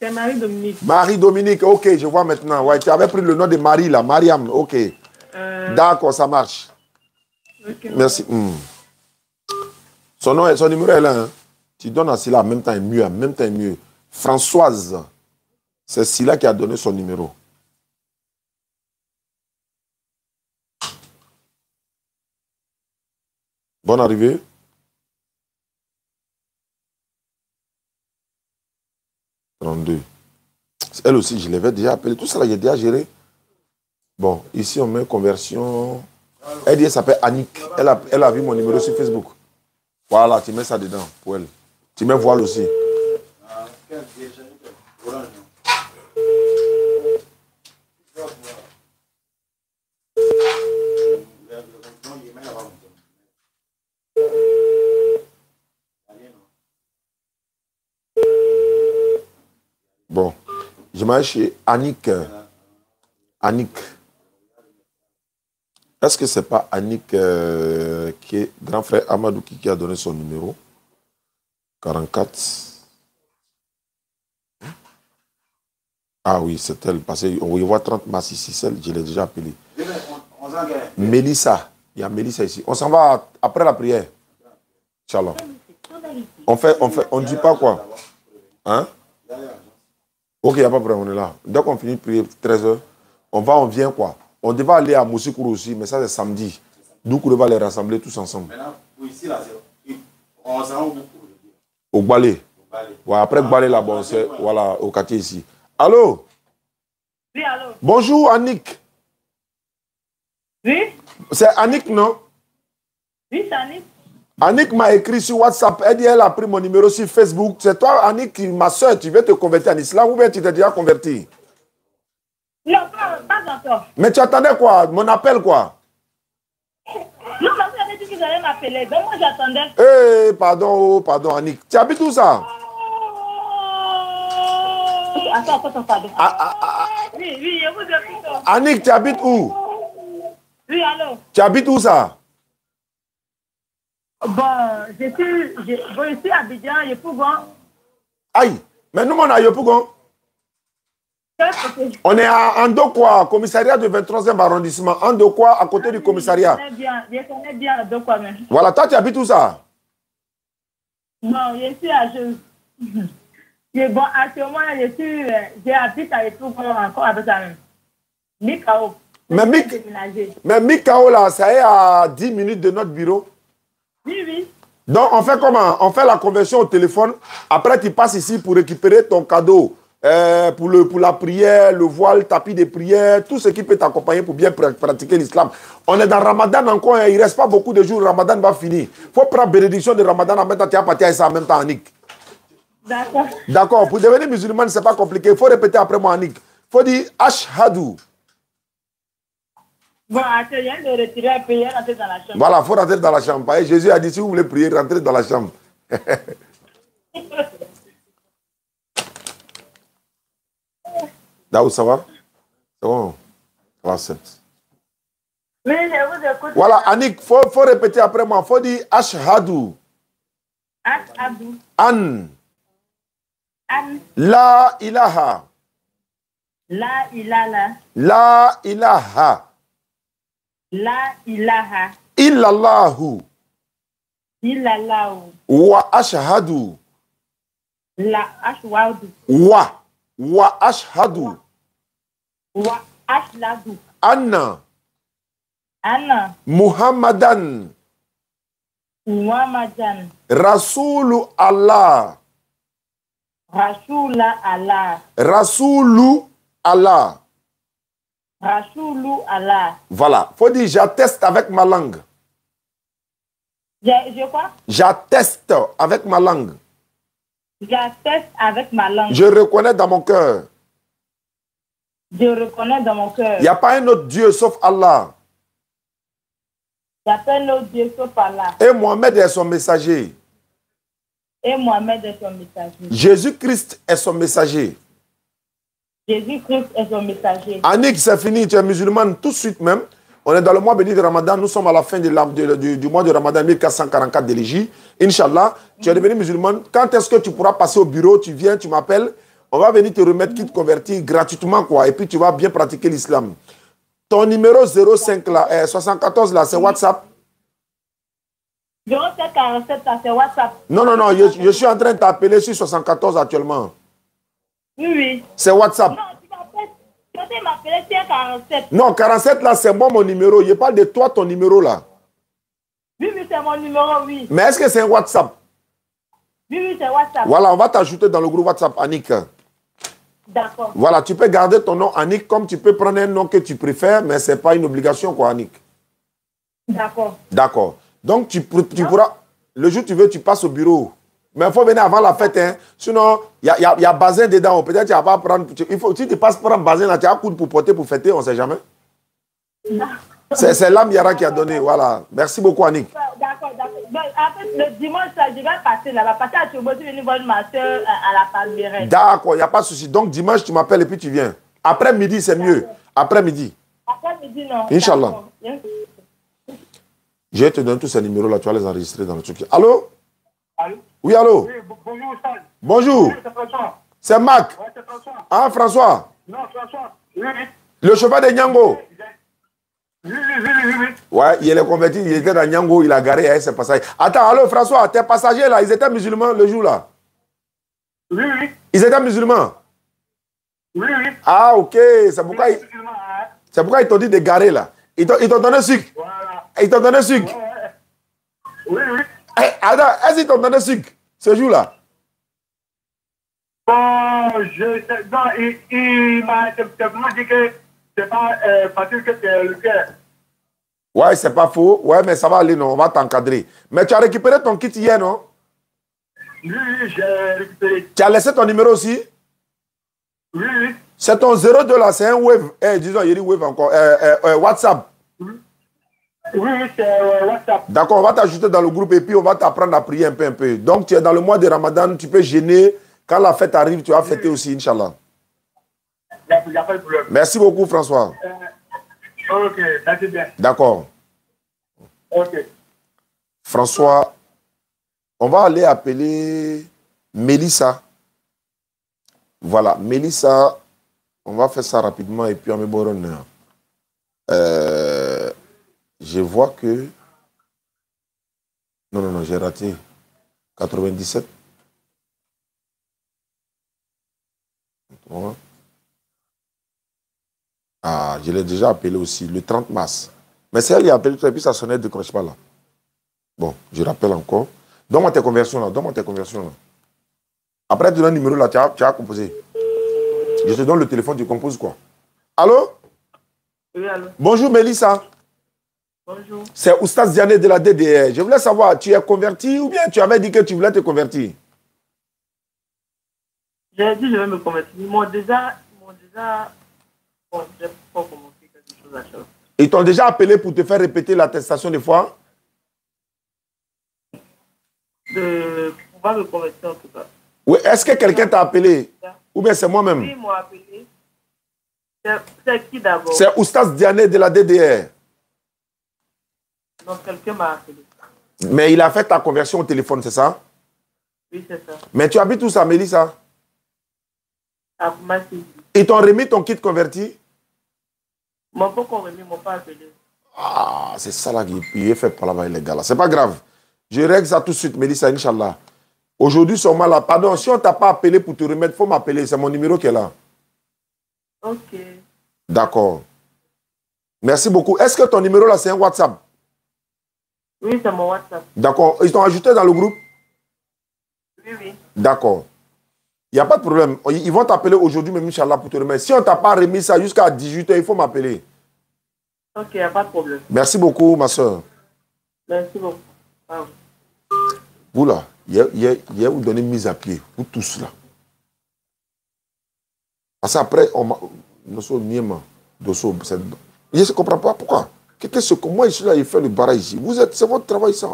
C'est Marie-Dominique. Marie-Dominique, ok, je vois maintenant. Ouais, tu avais pris le nom de Marie, là, Mariam, ok. D'accord, ça marche. Okay. Merci. Son numéro est là. Hein. Tu donnes à cela en même temps et mieux. Françoise. C'est Silla qui a donné son numéro. Bonne arrivée. Elle aussi, je l'avais déjà appelé. Tout ça, j'ai déjà géré. Bon, ici, on met conversion. Elle dit, elle s'appelle Annick. Elle a vu mon numéro sur Facebook. Voilà, tu mets ça dedans pour elle. Tu mets voile aussi. Bon, je m'en vais chez Annick. Annick. Est-ce que ce n'est pas Annick qui est grand frère Amadou qui a donné son numéro? 44. Ah oui, c'est elle. Parce qu'on y voit 30 mars ici, celle, je l'ai déjà appelée. Mélissa. Il y a Mélissa ici. On s'en va après la prière. Inch'Allah. On ne dit pas quoi? Hein? Ok, il n'y a pas de problème, on est là. Dès qu'on finit de prier 13h, on vient quoi? On devait aller à Moussikoro aussi, mais ça c'est samedi. Nous, on va les rassembler tous ensemble. Maintenant, ici, là, on s'en va au Balé. Ouais, après Balé, là, bon, c'est voilà, au quartier ici. Allô? Oui, allô? Bonjour, Annick. Oui? C'est Annick, non? Oui, c'est Annick. Annick m'a écrit sur WhatsApp. Elle dit elle a pris mon numéro sur Facebook. C'est toi, Annick, ma soeur, tu veux te convertir en islam ou bien tu t'es déjà converti? Non, pas encore. Mais tu attendais quoi? Mon appel, quoi? Non, mais vous avez dit qu'ils allaient m'appeler. Donc moi, j'attendais. Eh, pardon, pardon, Annick. Tu habites où ça? Attends, pardon. Oui, je vous écoute. Annick, tu habites où? Oui, allô? Tu habites où ça? Bon, je suis à Abidjan, je peux voir. Aïe, mais nous, on a Yopougon. On est à Andokwa, commissariat du 23e arrondissement. Andokwa, à côté du commissariat. Je connais bien Andokwa, mais... Voilà, toi, tu habites où ça? Non, je suis à Bon, actuellement, j'habite à Yopougon encore avec ça même. Mikao. Mais Mikao, là, ça est à 10 minutes de notre bureau. Oui, oui. Donc, on fait comment? On fait la conversion au téléphone. Après, tu passes ici pour récupérer ton cadeau. Pour la prière, le voile, le tapis de prière, tout ce qui peut t'accompagner pour bien pratiquer l'islam. On est dans Ramadan encore, il ne reste pas beaucoup de jours, Ramadan va finir. Il faut prendre bénédiction de Ramadan en même temps, tu as parti à ça en même temps, Annick. D'accord. D'accord, pour devenir musulman, ce n'est pas compliqué. Il faut répéter après moi, Annick. Il faut dire Ashhadu. Bon, je viens de retirer un peu, rentrer dans la chambre. Voilà, il faut rentrer dans la chambre. Et Jésus a dit, si vous voulez prier, rentrez dans la chambre. Daou, ça va? C'est bon? Ça va, c'est. Oui, je vous écoute. Voilà, Annick, il faut répéter après moi. Il faut dire Ashhadu. Ashhadu. An. An. La ilaha. La ilaha. La ilaha. La ilaha. Illallahu. Illallahu. Wa ashhadu. La ashwadu. Wa ashhadu. Wa ashladu. Anna. Anna. Muhammadan. Muhammadan. Rasulu Allah. Rasula Allah. Rasulu Allah. Rasulu Allah. Voilà. Faut dire j'atteste avec ma langue. Je quoi? J'atteste avec ma langue. J'atteste avec ma langue. Je reconnais dans mon cœur. Je reconnais dans mon cœur. Il n'y a pas un autre Dieu sauf Allah. Il n'y a pas un autre Dieu sauf Allah. Et Mohamed est son messager. Et Mohamed est son messager. Jésus-Christ est son messager. Jésus-Christ est son messager. Annick, c'est fini, tu es musulmane tout de suite même. On est dans le mois béni de Ramadan. Nous sommes à la fin du mois de Ramadan 1444 de l'Égypte. Inch'Allah, tu es devenu musulmane. Quand est-ce que tu pourras passer au bureau? Tu viens, tu m'appelles. On va venir te remettre qui te convertit gratuitement, quoi. Et puis tu vas bien pratiquer l'islam. Ton numéro 05 là, 74 là, c'est WhatsApp. 0747 là, c'est WhatsApp. Non, je suis en train de t'appeler sur 74 actuellement. Oui, oui. C'est WhatsApp. Non, tu m'appelles, c'est 47. Non, 47 là, c'est moi mon numéro. Je parle de toi, ton numéro là. Oui, oui, c'est mon numéro, oui. Mais est-ce que c'est un WhatsApp? Oui, oui, c'est WhatsApp. Voilà, on va t'ajouter dans le groupe WhatsApp, Annick. D'accord. Voilà, tu peux garder ton nom Annick comme tu peux prendre un nom que tu préfères, mais ce n'est pas une obligation, quoi, Annick. D'accord. D'accord. Donc, tu pourras, le jour où tu veux, tu passes au bureau. Mais il faut venir avant la fête, hein. Sinon, il y a bazin dedans. Peut-être que tu vas pas prendre. Si tu passes prendre bazin, là, tu as un coup pour porter, pour fêter, on ne sait jamais. C'est l'âme Yara qui a donné. Voilà. Merci beaucoup, Annick. D'accord, d'accord. En fait, le dimanche, je vais passer là-bas. Passer à Togo, je vais venir voir ma soeur à la Palmeraie. D'accord, il n'y a pas de souci. Donc, dimanche, tu m'appelles et puis tu viens. Après-midi, c'est mieux. Après-midi. Après-midi, non. Inch'Allah. Je vais te donner tous ces numéros-là. Tu vas les enregistrer dans le truc. Allô? Allô? Oui, allô? Oui, bonjour, Stan. Bonjour. Oui, c'est François. C'est Mac. Ouais, c'est François. Ah, François. Non, François. Oui, oui. Le chauffeur de Nyango. Oui, oui, oui, oui, oui. Ouais, il est converti. Il était dans Nyango. Il a garé à ses passagers. Attends, allô, François. Tes passagers, là, ils étaient musulmans le jour-là? Oui, oui. Ils étaient musulmans? Oui, oui. Ah, ok. C'est pourquoi, ils t'ont dit de garer, là. Ils t'ont donné sucre. Voilà. Ils t'ont donné sucre. Oui, oui. Attends, est-ce qu'ils t'ont donné sucre ce jour-là? Bon, il m'a simplement dit que c'est pas facile que c'est le cœur. Ouais, c'est pas faux. Ouais, mais ça va aller, non. On va t'encadrer. Mais tu as récupéré ton kit hier, non? Oui, oui, j'ai récupéré. Tu as laissé ton numéro aussi? Oui, oui. C'est ton 02 là, c'est un wave. Disons, il dit wave encore. WhatsApp. Oui, oui, c'est WhatsApp. D'accord, on va t'ajouter dans le groupe et puis on va t'apprendre à prier un peu, un peu. Donc, tu es dans le mois de Ramadan, tu peux gêner. Quand la fête arrive, tu vas fêter aussi, Inch'Allah. Il n'y a pas de problème. Merci beaucoup, François. Ok, ça c'est bien. D'accord. Ok. François, on va aller appeler Mélissa. Voilà, Mélissa, on va faire ça rapidement et puis on met bon. Je vois que... Non, j'ai raté. 97. Ah, je l'ai déjà appelé aussi, le 30 mars. Mais c'est elle qui a appelé, et puis ça sonnait, ne décroche pas là. Bon, je rappelle encore. Donne-moi tes conversions là, Après, tu donnes le numéro là, tu as composé. Je te donne le téléphone, tu composes quoi? Allô? Oui, allô. Bonjour Mélissa. Bonjour. C'est Oustaz Diané de la DDR. Je voulais savoir, tu es converti ou bien tu avais dit que tu voulais te convertir? J'ai dit je vais me convertir. Ils m'ont déjà... Bon, j'ai pas commencé quelque chose à faire. Ils t'ont déjà appelé pour te faire répéter l'attestation des fois? On va me convertir en tout cas. Oui, est-ce que quelqu'un t'a appelé? Ou bien c'est moi-même? Oui, ils m'ont appelé. C'est qui d'abord? C'est Oustaz Diané de la DDR. Donc quelqu'un m'a appelé. Mais il a fait ta conversion au téléphone, c'est ça? Oui, c'est ça. Mais tu habites où ça, Mélissa? À Koumassi. Ils t'ont remis ton kit converti? Ils m'ont pas encore remis, ils m'ont pas appelé. Ah, c'est ça là qui est fait par là-bas, les gars là. C'est pas grave. Je règle ça tout de suite, Mélissa, Inch'Allah. Aujourd'hui, seulement là. Pardon, si on ne t'a pas appelé pour te remettre, il faut m'appeler. C'est mon numéro qui est là. Ok. D'accord. Merci beaucoup. Est-ce que ton numéro là, c'est un WhatsApp? Oui, c'est mon WhatsApp. D'accord. Ils t'ont ajouté dans le groupe? Oui, oui. D'accord. Il n'y a pas de problème. Ils vont t'appeler aujourd'hui, même Inch'Allah, pour te remettre. Si on ne t'a pas remis ça jusqu'à 18h, il faut m'appeler. Ok, il n'y a pas de problème. Merci beaucoup, ma soeur. Merci beaucoup. Ah. Vous là, hier, vous donnez mise à pied. Vous tous là. Parce qu'après, on m'a... Je ne comprends pas pourquoi. Moi, je suis là, il fait le barrage ici. C'est votre travail, ça.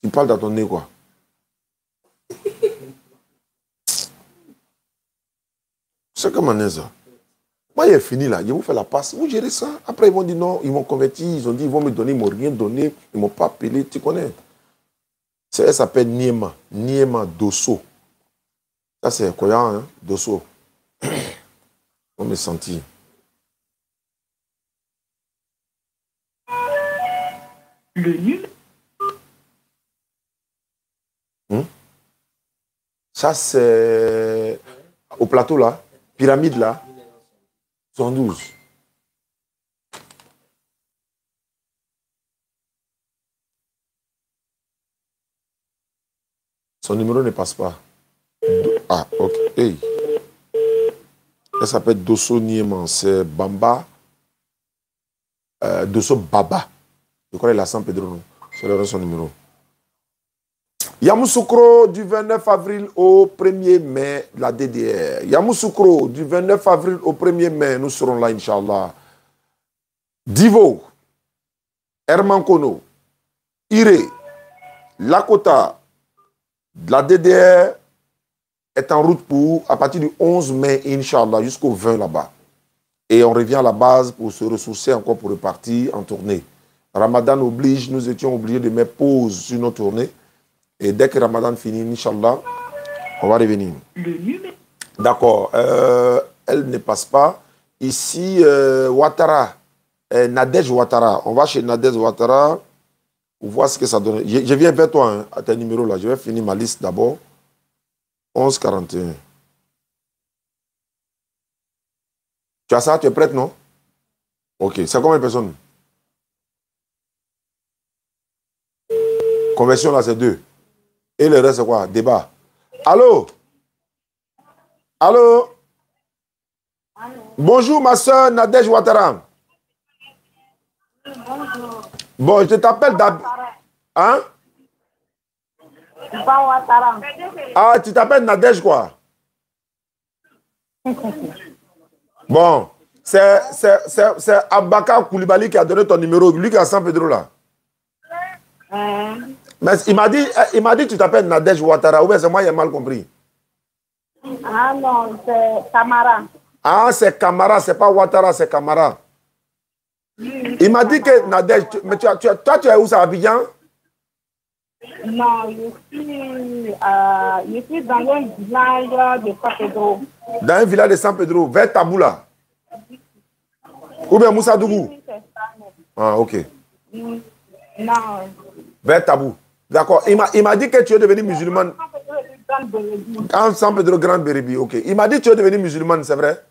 Tu parles dans ton nez, quoi. C'est comme un ça. Moi, il est fini là. Je vous fais la passe. Vous gérez ça. Après, ils vont dire non, ils m'ont converti. Ils ont dit, ils vont me donner, ils ne m'ont rien donné. Ils ne m'ont pas appelé. Tu connais. Elle s'appelle Niema. Niema Dosso. Ça, c'est quoi, hein? Dosso. On me sentit. Le nul. Ça, c'est Au plateau là, pyramide là, 112. Son numéro ne passe pas. Ah, ok. Hey. Elle s'appelle Dosso Nieman. C'est Bamba. Dosso Baba. Je crois qu'il a San Pedro, non? C'est le son numéro. Yamoussoukro du 29 avril au 1er mai, la DDR. Yamoussoukro du 29 avril au 1er mai, nous serons là, Inch'Allah. Divo, Herman Kono, Iré, Lakota, la DDR est en route pour, à partir du 11 mai, Inch'Allah, jusqu'au 20 là-bas. Et on revient à la base pour se ressourcer encore pour repartir en tournée. Ramadan oblige, nous étions obligés de mettre pause sur nos tournées. Et dès que Ramadan finit, Inch'Allah, on va revenir. D'accord. Elle ne passe pas. Ici, Ouattara, Nadège Ouattara. On va chez Nadège Ouattara. On voit ce que ça donne. Je viens vers toi, hein, à tes numéros là. Je vais finir ma liste d'abord. 1141. Tu as ça? Tu es prête, non? Ok. C'est combien de personnes? Conversion là, c'est 2. Et le reste, c'est quoi? Débat. Allô? Allô? Bonjour, ma soeur Nadège Ouattara. Bonjour. Bon, je t'appelle d'abord. Hein? Ah, tu t'appelles Nadège, quoi? Bon, c'est Abaka Koulibaly qui a donné ton numéro. Lui qui a San Pedro, là. Mais il m'a dit que tu t'appelles Nadège Ouattara. Ou bien c'est moi qui ai mal compris. Ah non, c'est Camara. Ah, c'est Camara, c'est pas Ouattara, c'est Camara. Il m'a dit que Nadège, mais toi tu es où, ça, à Abidjan? Non, je suis dans un village de San Pedro. Dans un village de San Pedro, vers Taboula. Ou bien Moussadougou? Ah, ok. Non. Vers Tabou. D'accord. Il m'a dit que tu es devenu musulmane. En San Pedro Grande Bérébi, ok. Il m'a dit que tu es devenu musulmane, c'est vrai?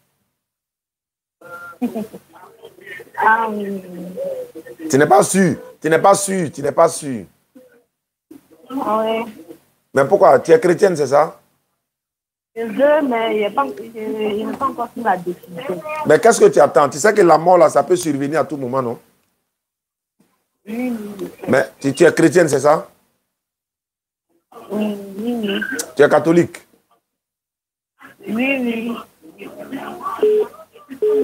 Tu n'es pas sûr. Tu n'es pas sûr. Tu n'es pas sûr. Oui. Mais pourquoi? Tu es chrétienne, c'est ça? Mais il n'est pas encore sur la décision. Mais qu'est-ce que tu attends? Tu sais que la mort, là, ça peut survenir à tout moment, non? Oui. Mais tu es chrétienne, c'est ça? Oui. Tu es catholique? Oui.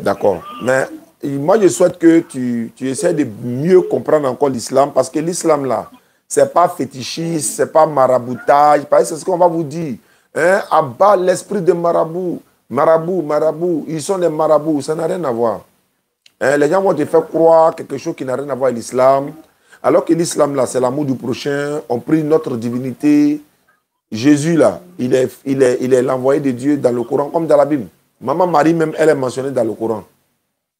D'accord. Mais moi, je souhaite que tu essaies de mieux comprendre encore l'islam, parce que l'islam, là, c'est pas fétichiste, c'est pas maraboutage. C'est ce qu'on va vous dire. Hein? Abat l'esprit de marabout. Marabout. Ils sont des marabouts. Ça n'a rien à voir. Hein? Les gens vont te faire croire quelque chose qui n'a rien à voir avec l'islam. Alors que l'islam, là, c'est l'amour du prochain. On prie notre divinité. Jésus, là, il est l'envoyé de Dieu dans le Coran, comme dans la Bible. Maman Marie, même, elle est mentionnée dans le Coran.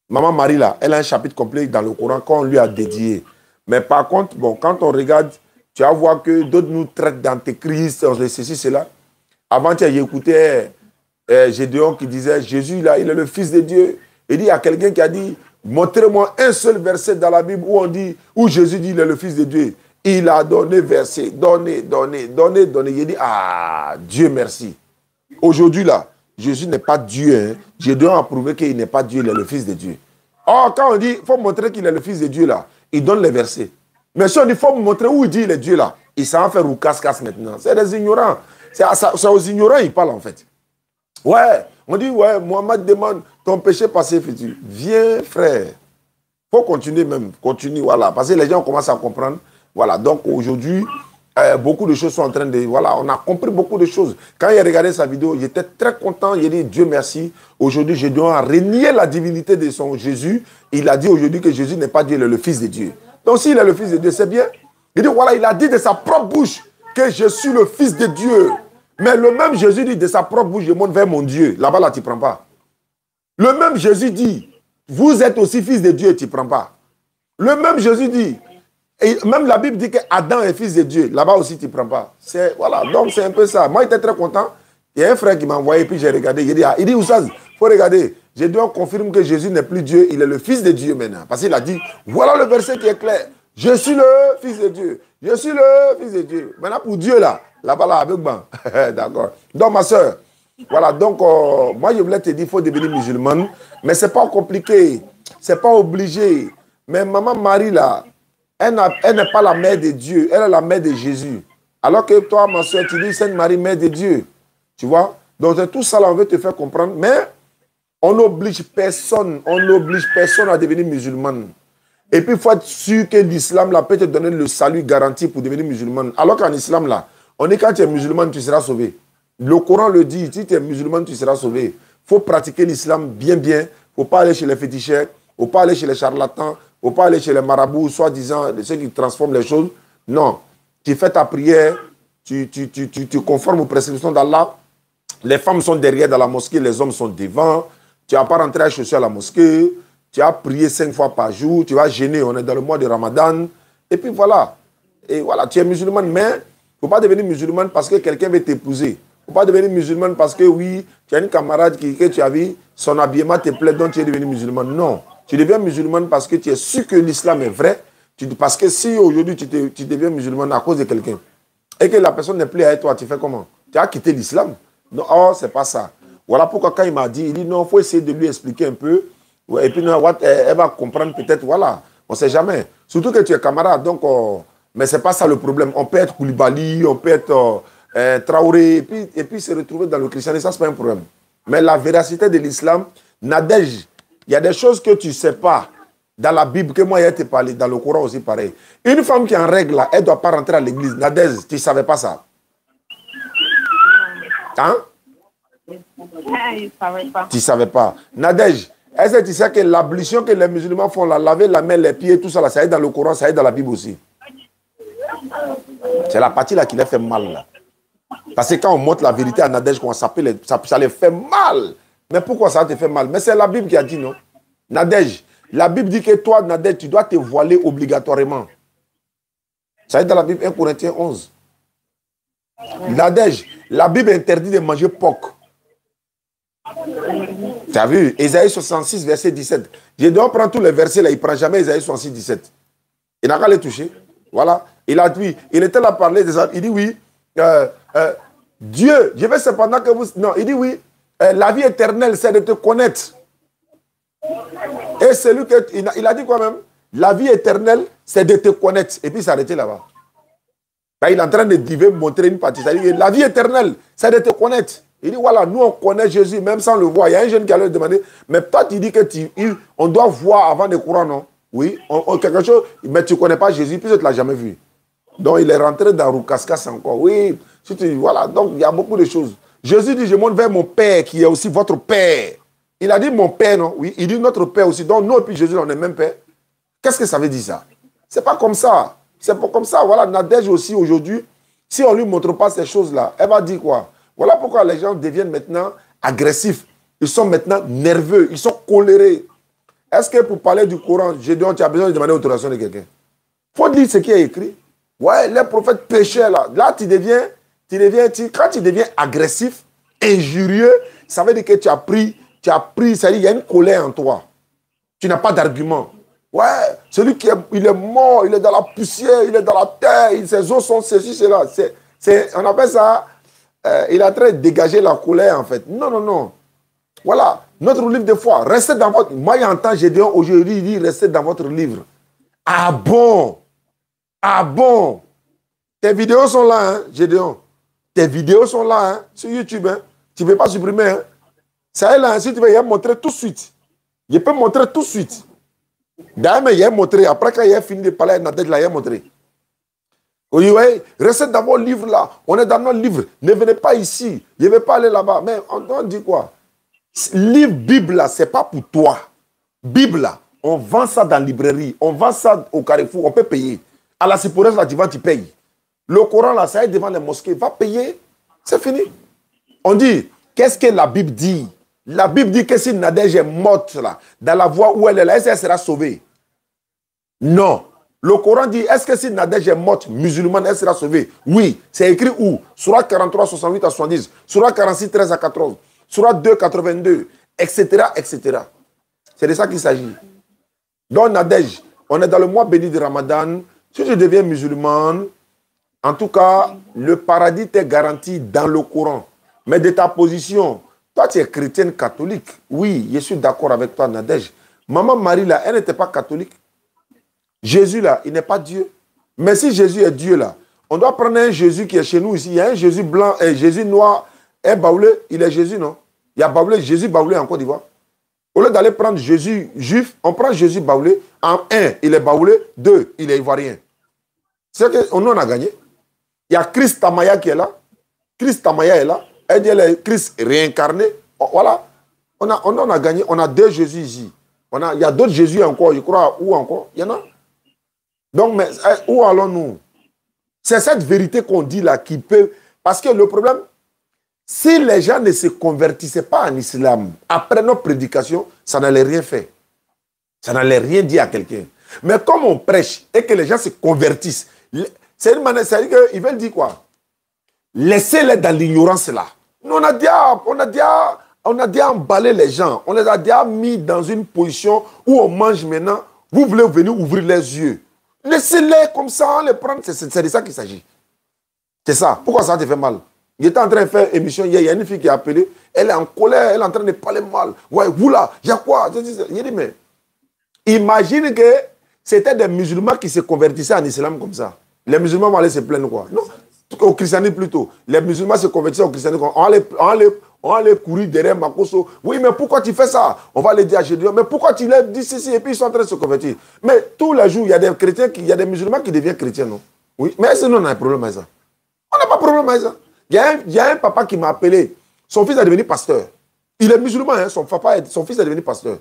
Maman Marie, là, elle a un chapitre complet dans le Coran qu'on lui a dédié. Mais par contre, bon, quand on regarde, tu vas voir que d'autres nous traitent d'antéchrist, ceci, cela. Avant, tu as écouté Gédéon qui disait, Jésus, là, il est le Fils de Dieu. Il dit, il y a quelqu'un qui a dit, montrez-moi un seul verset dans la Bible où Jésus dit, il est le Fils de Dieu. Il a donné verset, donné. Il dit, ah, Dieu merci. Aujourd'hui, là, Jésus n'est pas Dieu. Hein. Gédéon a prouvé qu'il n'est pas Dieu, il est le Fils de Dieu. Or, quand on dit, il faut montrer qu'il est le Fils de Dieu, là, il donne les versets. Mais si on dit, il faut montrer où il dit il est Dieu, là, il s'en fait roucasse-casse maintenant. C'est des ignorants. C'est aux ignorants il parle, en fait. Ouais, on dit, ouais, Mohamed demande ton péché passé futur. Viens, frère. Il faut continuer même. Continue, voilà. Parce que les gens commencent à comprendre. Voilà, donc aujourd'hui, beaucoup de choses sont en train de... Voilà, on a compris beaucoup de choses. Quand il a regardé sa vidéo, il était très content. Il a dit, Dieu merci. Aujourd'hui, je dois renier la divinité de son Jésus. Il a dit aujourd'hui que Jésus n'est pas Dieu, il est le Fils de Dieu. Donc s'il est le Fils de Dieu, c'est bien. Il dit, voilà, il a dit de sa propre bouche que je suis le Fils de Dieu. Mais le même Jésus dit de sa propre bouche, je monte vers mon Dieu. Là-bas, là, tu ne prends pas. Le même Jésus dit, vous êtes aussi fils de Dieu, tu ne prends pas. Le même Jésus dit, et même la Bible dit que Adam est fils de Dieu. Là-bas aussi, tu ne prends pas. Voilà, donc c'est un peu ça. Moi, j'étais très content. Il y a un frère qui m'a envoyé, puis j'ai regardé. Il dit, Oussaz, il faut regarder. Je dois confirmer que Jésus n'est plus Dieu, il est le Fils de Dieu maintenant. Parce qu'il a dit, voilà le verset qui est clair. Je suis le Fils de Dieu. Je suis le Fils de Dieu. Maintenant, pour Dieu, là-bas, là, avec moi. D'accord. Donc, ma soeur, voilà, donc, moi, je voulais te dire, il faut devenir musulmane, mais ce n'est pas compliqué. Ce n'est pas obligé. Mais maman Marie, là, elle n'est pas la mère de Dieu, elle est la mère de Jésus. Alors que toi, ma soeur, tu dis Sainte Marie, mère de Dieu. Tu vois? Donc, c'est tout ça, là, on veut te faire comprendre. Mais on n'oblige personne à devenir musulmane. Et puis, il faut être sûr que l'islam, là, peut te donner le salut garanti pour devenir musulmane. Alors qu'en islam, là, on dit quand tu es musulman, tu seras sauvé. Le Coran le dit, si tu es musulman, tu seras sauvé. Il faut pratiquer l'islam bien, bien. Il ne faut pas aller chez les féticheurs, il ne faut pas aller chez les charlatans, il ne faut pas aller chez les marabouts, soi-disant, ceux qui transforment les choses. Non. Tu fais ta prière, tu te conformes aux prescriptions d'Allah. Les femmes sont derrière dans la mosquée, les hommes sont devant. Tu n'as pas rentré à chaussures à la mosquée. Tu as prié 5 fois par jour. Tu vas gêner. On est dans le mois de Ramadan. Et puis voilà. Et voilà, tu es musulman, mais il ne faut pas devenir musulman parce que quelqu'un veut t'épouser. Il ne faut pas devenir musulman parce que oui, tu as une camarade que tu as vu, son habillement te plaît, donc tu es devenu musulman. Non. Tu deviens musulman parce que tu es sûr que l'islam est vrai. Parce que si aujourd'hui tu deviens musulman à cause de quelqu'un et que la personne n'est plus avec toi, tu fais comment? Tu as quitté l'islam? Non, oh, c'est pas ça. Voilà pourquoi quand il m'a dit, il dit non, il faut essayer de lui expliquer un peu. Et puis non, elle va comprendre peut-être, voilà. On ne sait jamais. Surtout que tu es camarade, donc, mais ce n'est pas ça le problème. On peut être Koulibaly, on peut être Traoré, et puis se retrouver dans le christianisme, ça, ce n'est pas un problème. Mais la véracité de l'islam, Nadège, il y a des choses que tu ne sais pas dans la Bible, que moi, j'ai été parlé, dans le Coran aussi, pareil. Une femme qui est en règle, là, elle ne doit pas rentrer à l'église. Nadège, tu ne savais pas ça? Hein? Je ne savais pas. Tu ne savais pas. Nadège, est-ce que tu sais que l'ablution que les musulmans font, là, laver la main, les pieds, tout ça, là, ça est dans le Coran, ça est dans la Bible aussi. C'est la partie là qui les fait mal. Là. Parce que quand on montre la vérité à Nadège, ça les fait mal. Mais pourquoi ça te fait mal? Mais c'est la Bible qui a dit non. Nadège, la Bible dit que toi, Nadège, tu dois te voiler obligatoirement. Ça est dans la Bible 1 Corinthiens 11. Nadège, la Bible interdit de manger porc. Tu as vu? Ésaïe 66, verset 17. Je dois prendre tous les versets là, il ne prend jamais Ésaïe 66, 17. Il n'a qu'à les toucher. Voilà. Il a dit, il était là à parler des hommes. Il dit oui, Dieu, je vais cependant que vous... Non, il dit oui, la vie éternelle, c'est de te connaître. Et celui que... Il a dit quoi même? La vie éternelle, c'est de te connaître. Et puis il s'est arrêté là-bas. Il est en train de montrer une partie. C'est-à-dire, la vie éternelle, c'est de te connaître. Il dit, voilà, nous on connaît Jésus, même sans le voir. Il y a un jeune qui allait demander, mais toi tu dis que on doit voir avant de croire, non? Oui, quelque chose, mais tu ne connais pas Jésus, puis tu ne l'as jamais vu. Donc il est rentré dans Roukaskas encore. Oui, voilà, donc il y a beaucoup de choses. Jésus dit, je monte vers mon Père qui est aussi votre Père. Il a dit mon Père, non? Oui, il dit notre Père aussi. Donc nous et puis Jésus, on est même Père. Qu'est-ce que ça veut dire ça? C'est pas comme ça. C'est pas comme ça. Voilà, Nadège aussi aujourd'hui, si on ne lui montre pas ces choses-là, elle va dire quoi? Voilà pourquoi les gens deviennent maintenant agressifs. Ils sont maintenant nerveux, ils sont colérés. Est-ce que pour parler du Coran, Gédéon, tu as besoin de demander l'autorisation de quelqu'un? Il faut dire ce qui est écrit. Ouais, les prophètes péchaient là. Là, quand tu deviens agressif, injurieux, ça veut dire que tu as pris, ça veut dire qu'il y a une colère en toi. Tu n'as pas d'argument. Ouais, celui qui il est mort, il est dans la poussière, il est dans la terre, ses os sont ceci, cela. On appelle ça... il est en train de dégager la colère, en fait. Non, non, non. Voilà, notre livre de foi. Restez dans votre... Moi, j'entends Gédéon aujourd'hui, il dit, restez dans votre livre. Ah bon? Ah bon? Tes vidéos sont là, hein, Gédéon. Tes vidéos sont là, hein, sur YouTube. Hein. Tu ne peux pas supprimer. Hein. Ça est là, hein, si tu veux, il a montré tout de suite. Je peux montrer tout de suite. D'ailleurs, il a montré. Après, quand il a fini de parler à Nadège, là, il a montré. Oui, oui, restez dans vos livres là. On est dans nos livres. Ne venez pas ici. Je ne vais pas aller là-bas. Mais on dit quoi? Livre Bible là, ce n'est pas pour toi. Bible là, on vend ça dans la librairie. On vend ça au Carrefour. On peut payer. À la Siporès là, tu vas, tu payes. Le Coran là, ça est devant les mosquées. Va payer. C'est fini. On dit, qu'est-ce que la Bible dit? La Bible dit que si Nadège est morte là, dans la voie où elle est là, elle sera sauvée. Non. Le Coran dit, est-ce que si Nadège est morte, musulmane, elle sera sauvée? Oui. C'est écrit où? Surah 43, 68 à 70. Surah 46, 13 à 14. Surah 2, 82. Etc. etc. C'est de ça qu'il s'agit. Donc Nadège, on est dans le mois béni de Ramadan. Si tu deviens musulmane, en tout cas, le paradis t'est garanti dans le Coran. Mais de ta position, toi tu es chrétienne catholique. Oui, je suis d'accord avec toi, Nadège. Maman Marie, là, elle n'était pas catholique. Jésus, là, il n'est pas Dieu. Mais si Jésus est Dieu, là, on doit prendre un Jésus qui est chez nous ici. Il y a un Jésus blanc, un Jésus noir, un baoulé, il est Jésus, non? Il y a baoulé, Jésus baoulé en Côte d'Ivoire. Au lieu d'aller prendre Jésus juif, on prend Jésus baoulé. En un, il est baoulé. Deux, il est ivoirien. C'est qu'on en a gagné. Il y a Christ Tamaya qui est là. Christ Tamaya est là. Elle dit, elle est Christ réincarné. Voilà. On en a gagné. On a deux Jésus ici. Il y a d'autres Jésus encore, je crois. Où encore? Il y en a. Donc, mais où allons-nous? C'est cette vérité qu'on dit là qui peut... Parce que le problème, si les gens ne se convertissaient pas en islam, après nos prédications, ça n'allait rien faire. Ça n'allait rien dire à quelqu'un. Mais comme on prêche et que les gens se convertissent, c'est une manière, c'est-à-dire qu'ils veulent dire quoi? Laissez-les dans l'ignorance là. Nous, on a déjà emballé les gens. On les a déjà mis dans une position où on mange maintenant. Vous voulez venir ouvrir les yeux. Laissez-les comme ça, les prendre. C'est de ça qu'il s'agit. C'est ça. Pourquoi ça te fait mal? Il était en train de faire une émission hier. Il y a une fille qui a appelé. Elle est en colère. Elle est en train de parler mal. Ouais, vous là, il y a quoi? J'ai dit, mais imagine que c'était des musulmans qui se convertissaient en islam comme ça. Les musulmans vont aller se plaindre quoi? Non, au christianisme plutôt. Les musulmans se convertissaient au christianisme. On va aller courir derrière Makoso. Oui, mais pourquoi tu fais ça? On va aller dire à Jésus. Mais pourquoi tu leur dis ceci? Et puis ils sont en train de se convertir. Mais tous les jours, il y a des chrétiens, il y a des musulmans qui deviennent chrétiens, non? Oui, mais est-ce que nous on a un problème avec ça? On n'a pas de problème avec ça. Il y a un papa qui m'a appelé. Son fils est devenu pasteur. Il est musulman, hein? Son fils est devenu pasteur.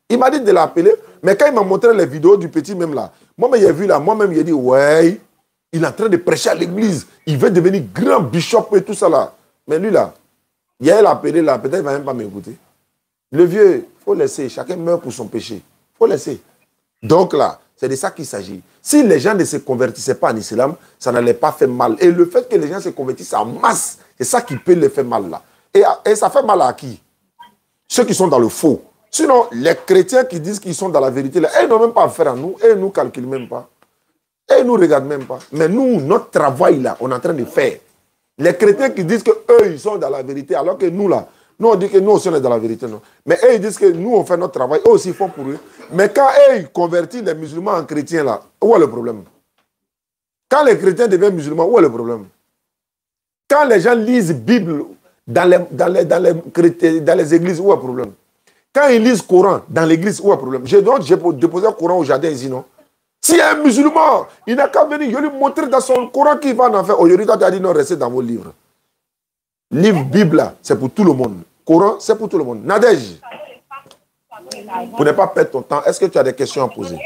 Il m'a dit de l'appeler, mais quand il m'a montré les vidéos du petit même là, moi-même, j'ai vu là, moi-même, j'ai dit, ouais, il est en train de prêcher à l'église. Il veut devenir grand bishop et tout ça là. Mais lui là, il a appelé là, peut-être qu'il ne va même pas m'écouter. Le vieux, il faut laisser, chacun meurt pour son péché. Il faut laisser. Donc là, c'est de ça qu'il s'agit. Si les gens ne se convertissaient pas en islam, ça n'allait pas faire mal. Et le fait que les gens se convertissent en masse, c'est ça qui peut les faire mal là. Et ça fait mal à qui? Ceux qui sont dans le faux. Sinon, les chrétiens qui disent qu'ils sont dans la vérité, là, ils n'ont même pas affaire à nous, ils ne nous calculent même pas. Ils ne nous regardent même pas. Mais nous, notre travail là, on est en train de faire. Les chrétiens qui disent qu'eux, ils sont dans la vérité, alors que nous là, nous on dit que nous aussi on est dans la vérité. Non. Mais eux, ils disent que nous, on fait notre travail, eux aussi ils font pour eux. Mais quand eux, ils convertissent les musulmans en chrétiens là, où est le problème? Quand les chrétiens deviennent musulmans, où est le problème? Quand les gens lisent Bible dans les églises, où est le problème? Quand ils lisent le Coran dans l'église, où est le problème? J'ai déposé le Coran au jardin ici, non? Si un musulman, il n'a qu'à venir, je lui montrer dans son Coran qu'il va en faire. Aujourd'hui, tu as dit non, restez dans vos livres. Livre, Bible, c'est pour tout le monde. Coran, c'est pour tout le monde. Nadège, pour ne pas perdre ton temps, est-ce que tu as des questions à poser?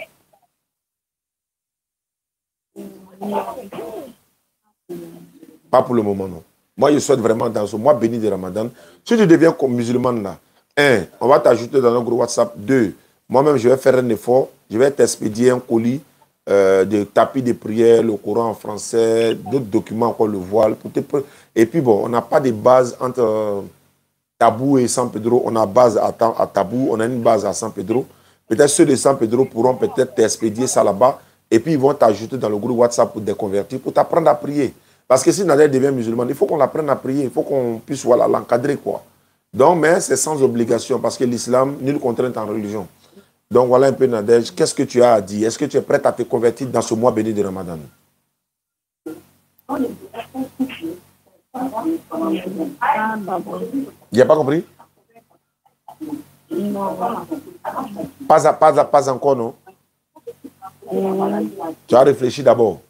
Pas pour le moment, non. Moi, je souhaite vraiment dans ce mois béni de Ramadan, si tu deviens comme musulman là, 1, on va t'ajouter dans notre groupe WhatsApp. 2, moi-même, je vais faire un effort. Je vais t'expédier un colis de tapis de prière, le Coran en français, d'autres documents, encore le voile. Et puis, bon, on n'a pas de base entre Tabou et San Pedro. On a base à Tabou, on a une base à San Pedro. Peut-être ceux de San Pedro pourront peut-être t'expédier ça là-bas. Et puis, ils vont t'ajouter dans le groupe WhatsApp pour déconvertir, pour t'apprendre à prier. Parce que si Nadège devient musulman, il faut qu'on apprenne à prier. Il faut qu'on puisse voilà, l'encadrer, quoi. Donc, mais c'est sans obligation, parce que l'islam, nulle contrainte en religion. Donc voilà un peu Nadège, qu'est-ce que tu as à dire? Est-ce que tu es prête à te convertir dans ce mois béni de Ramadan? Il n'a pas compris? Pas encore, non? Tu as réfléchi d'abord?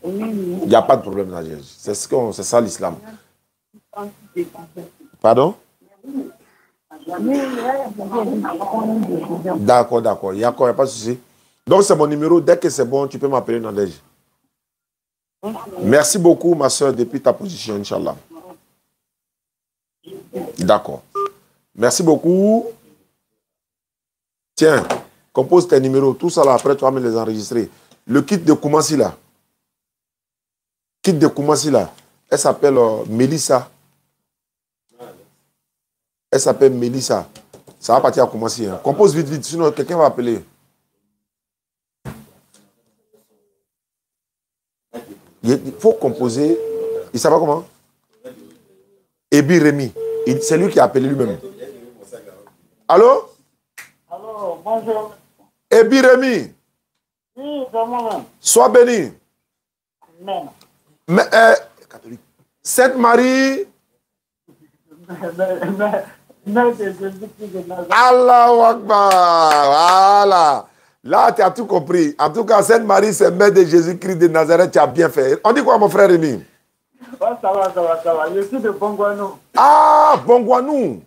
Il n'y a pas de problème, Nadège. C'est ça l'islam. Pardon? D'accord. Il n'y a pas de souci. Donc, c'est mon numéro. Dès que c'est bon, tu peux m'appeler Nadège. Merci beaucoup, ma soeur, depuis ta position, Inch'Allah. D'accord. Merci beaucoup. Tiens, Compose tes numéros. Tout ça là, après, tu vas me les enregistrer. Le kit de Koumassi là. Kit de Koumassi là. Elle s'appelle Mélissa. Elle s'appelle Mélissa. Ça va partir à Koumassi. Hein. Compose vite, vite. Sinon, quelqu'un va appeler. Il faut composer. Il savait comment? Ebi Rémi. C'est lui qui a appelé lui-même. Allô? Allô, bonjour. Ebi Rémi. Oui, c'est moi-même. Sois béni. Amen. Mais, catholique. Sainte Marie. Mère de Jésus-Christ de Nazareth. Allahu Akbar. Voilà. Là, tu as tout compris. En tout cas, Sainte Marie, c'est mère de Jésus-Christ de Nazareth. Tu as bien fait. On dit quoi, mon frère Rémi? Oh, ça va, ça va, ça va. Je suis de Bongouanou. Ah, Bongouanou.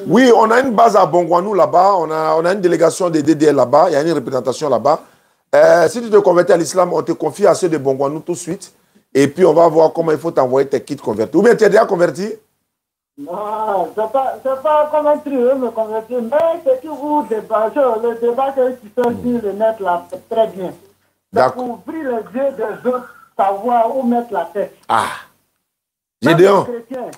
Oui, on a une base à Bongouanou là-bas. On a une délégation de DDL là-bas. Il y a une représentation là-bas. Si tu te convertis à l'islam, on te confie à ceux de Bongouanou tout de suite. Et puis, on va voir comment il faut t'envoyer tes kits convertis. Ou bien, tu es déjà converti? Non, c'est pas comme un trio me convertir. Mais c'est que vous débattez, le débat qui se fait sur le net là, c'est très bien. C'est pour ouvrir les yeux des autres, savoir où mettre la tête. Ah. Gédéon.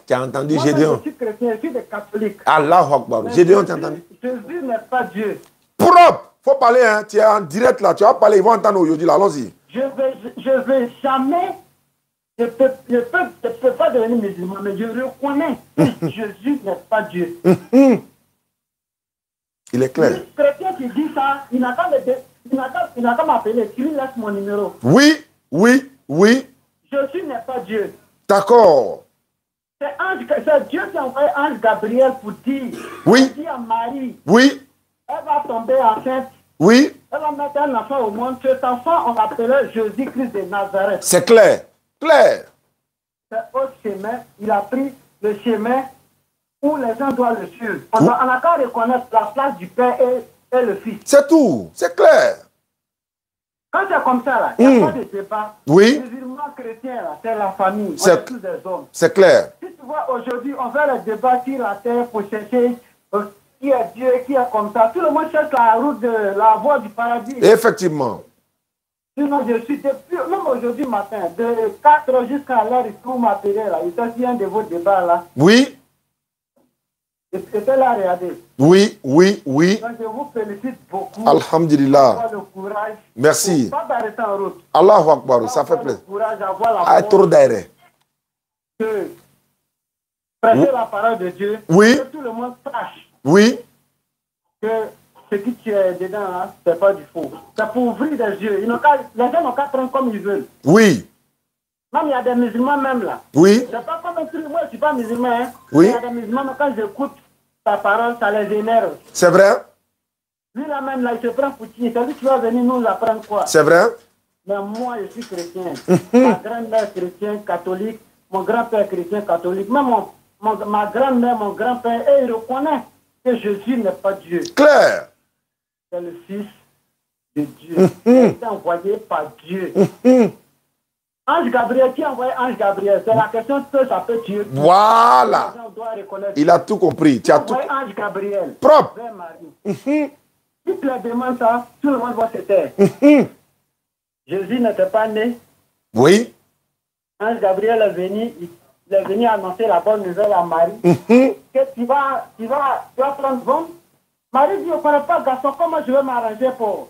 Tu as entendu Gédéon? Je suis chrétien, je suis des catholiques. Allahu Akbar. Gédéon, tu as entendu? Jésus n'est pas Dieu. Propre. Faut parler, hein. Tu es en direct là. Tu vas parler. Ils vont entendre aujourd'hui. Allons-y. Je vais jamais. Je peux pas devenir musulman, mais je reconnais que Jésus n'est pas Dieu. Il est clair. Le chrétien qui dit ça, il n'a qu'à m'appeler. Tu lui laisses mon numéro. Oui, oui, oui. Jésus n'est pas Dieu. D'accord. C'est Dieu qui a envoyé Ange Gabriel pour dire, oui. Pour dire à Marie, oui. Elle va tomber enceinte. Oui. Elle va mettre un enfant au monde. Cet enfant, on l'appelait Jésus-Christ de Nazareth. C'est clair. Clair. C'est autre chemin. Il a pris le chemin où les gens doivent le suivre. On a qu'à reconnaître la place du Père et le Fils. C'est tout. C'est clair. Quand c'est comme ça, là, il n'y a pas de débat. Oui. Les musulmans chrétiens, là, c'est la famille. C'est tous des hommes. C'est clair. Si tu vois, aujourd'hui, on fait le débat sur la terre pour chercher qui est Dieu, qui est comme ça. Tout le monde cherche la route de la voie du paradis. Effectivement. Sinon, je suis depuis, même aujourd'hui matin, de 4 h jusqu'à l'heure, il trouve ma télé là. Il s'agit un de vos débats là. Oui. J'étais là à regarder. Oui, oui, oui. Donc, je vous félicite beaucoup. Alhamdulillah. Avoir le courage. Merci. Pas d'arrêter en route. Allahu Akbar, ça fait plaisir. Le courage, avoir la trop d'air. Que prêcher la parole de Dieu. Oui. Que tout le monde sache. Oui. Que ce qui tu es dedans là, c'est pas du faux. C'est pour ouvrir des yeux. Les gens n'ont qu'à prendre comme ils veulent. Oui. Même il y a des musulmans même là. Oui. C'est pas comme un truc. Moi, je suis pas musulman. Hein. Oui. Il y a des musulmans, mais quand j'écoute ta parole, ça les énerve. C'est vrai? Lui là même là, il se prend pour qui? C'est lui qui va venir nous apprendre quoi? C'est vrai? Mais moi, je suis chrétien. Ma grand-mère chrétienne catholique, mon grand-père chrétien catholique, même ma grand-mère, mon grand-père, et il reconnaît que Jésus n'est pas Dieu. Clair. C'est le Fils de Dieu. Il a été envoyé par Dieu. Ange Gabriel, qui a envoyé Ange Gabriel? C'est la question que ça peut tuer. Voilà. Il a tout compris. Tu as tout. Ange Gabriel. Propre. Vers Marie. Si tu leur demandes ça, tout le monde va se taire. Jésus n'était pas né. Oui. Ange Gabriel est venu annoncer la bonne nouvelle à Marie. Que tu vas prendre bon. Marie dit, je ne connais pas le garçon, comment je vais m'arranger pour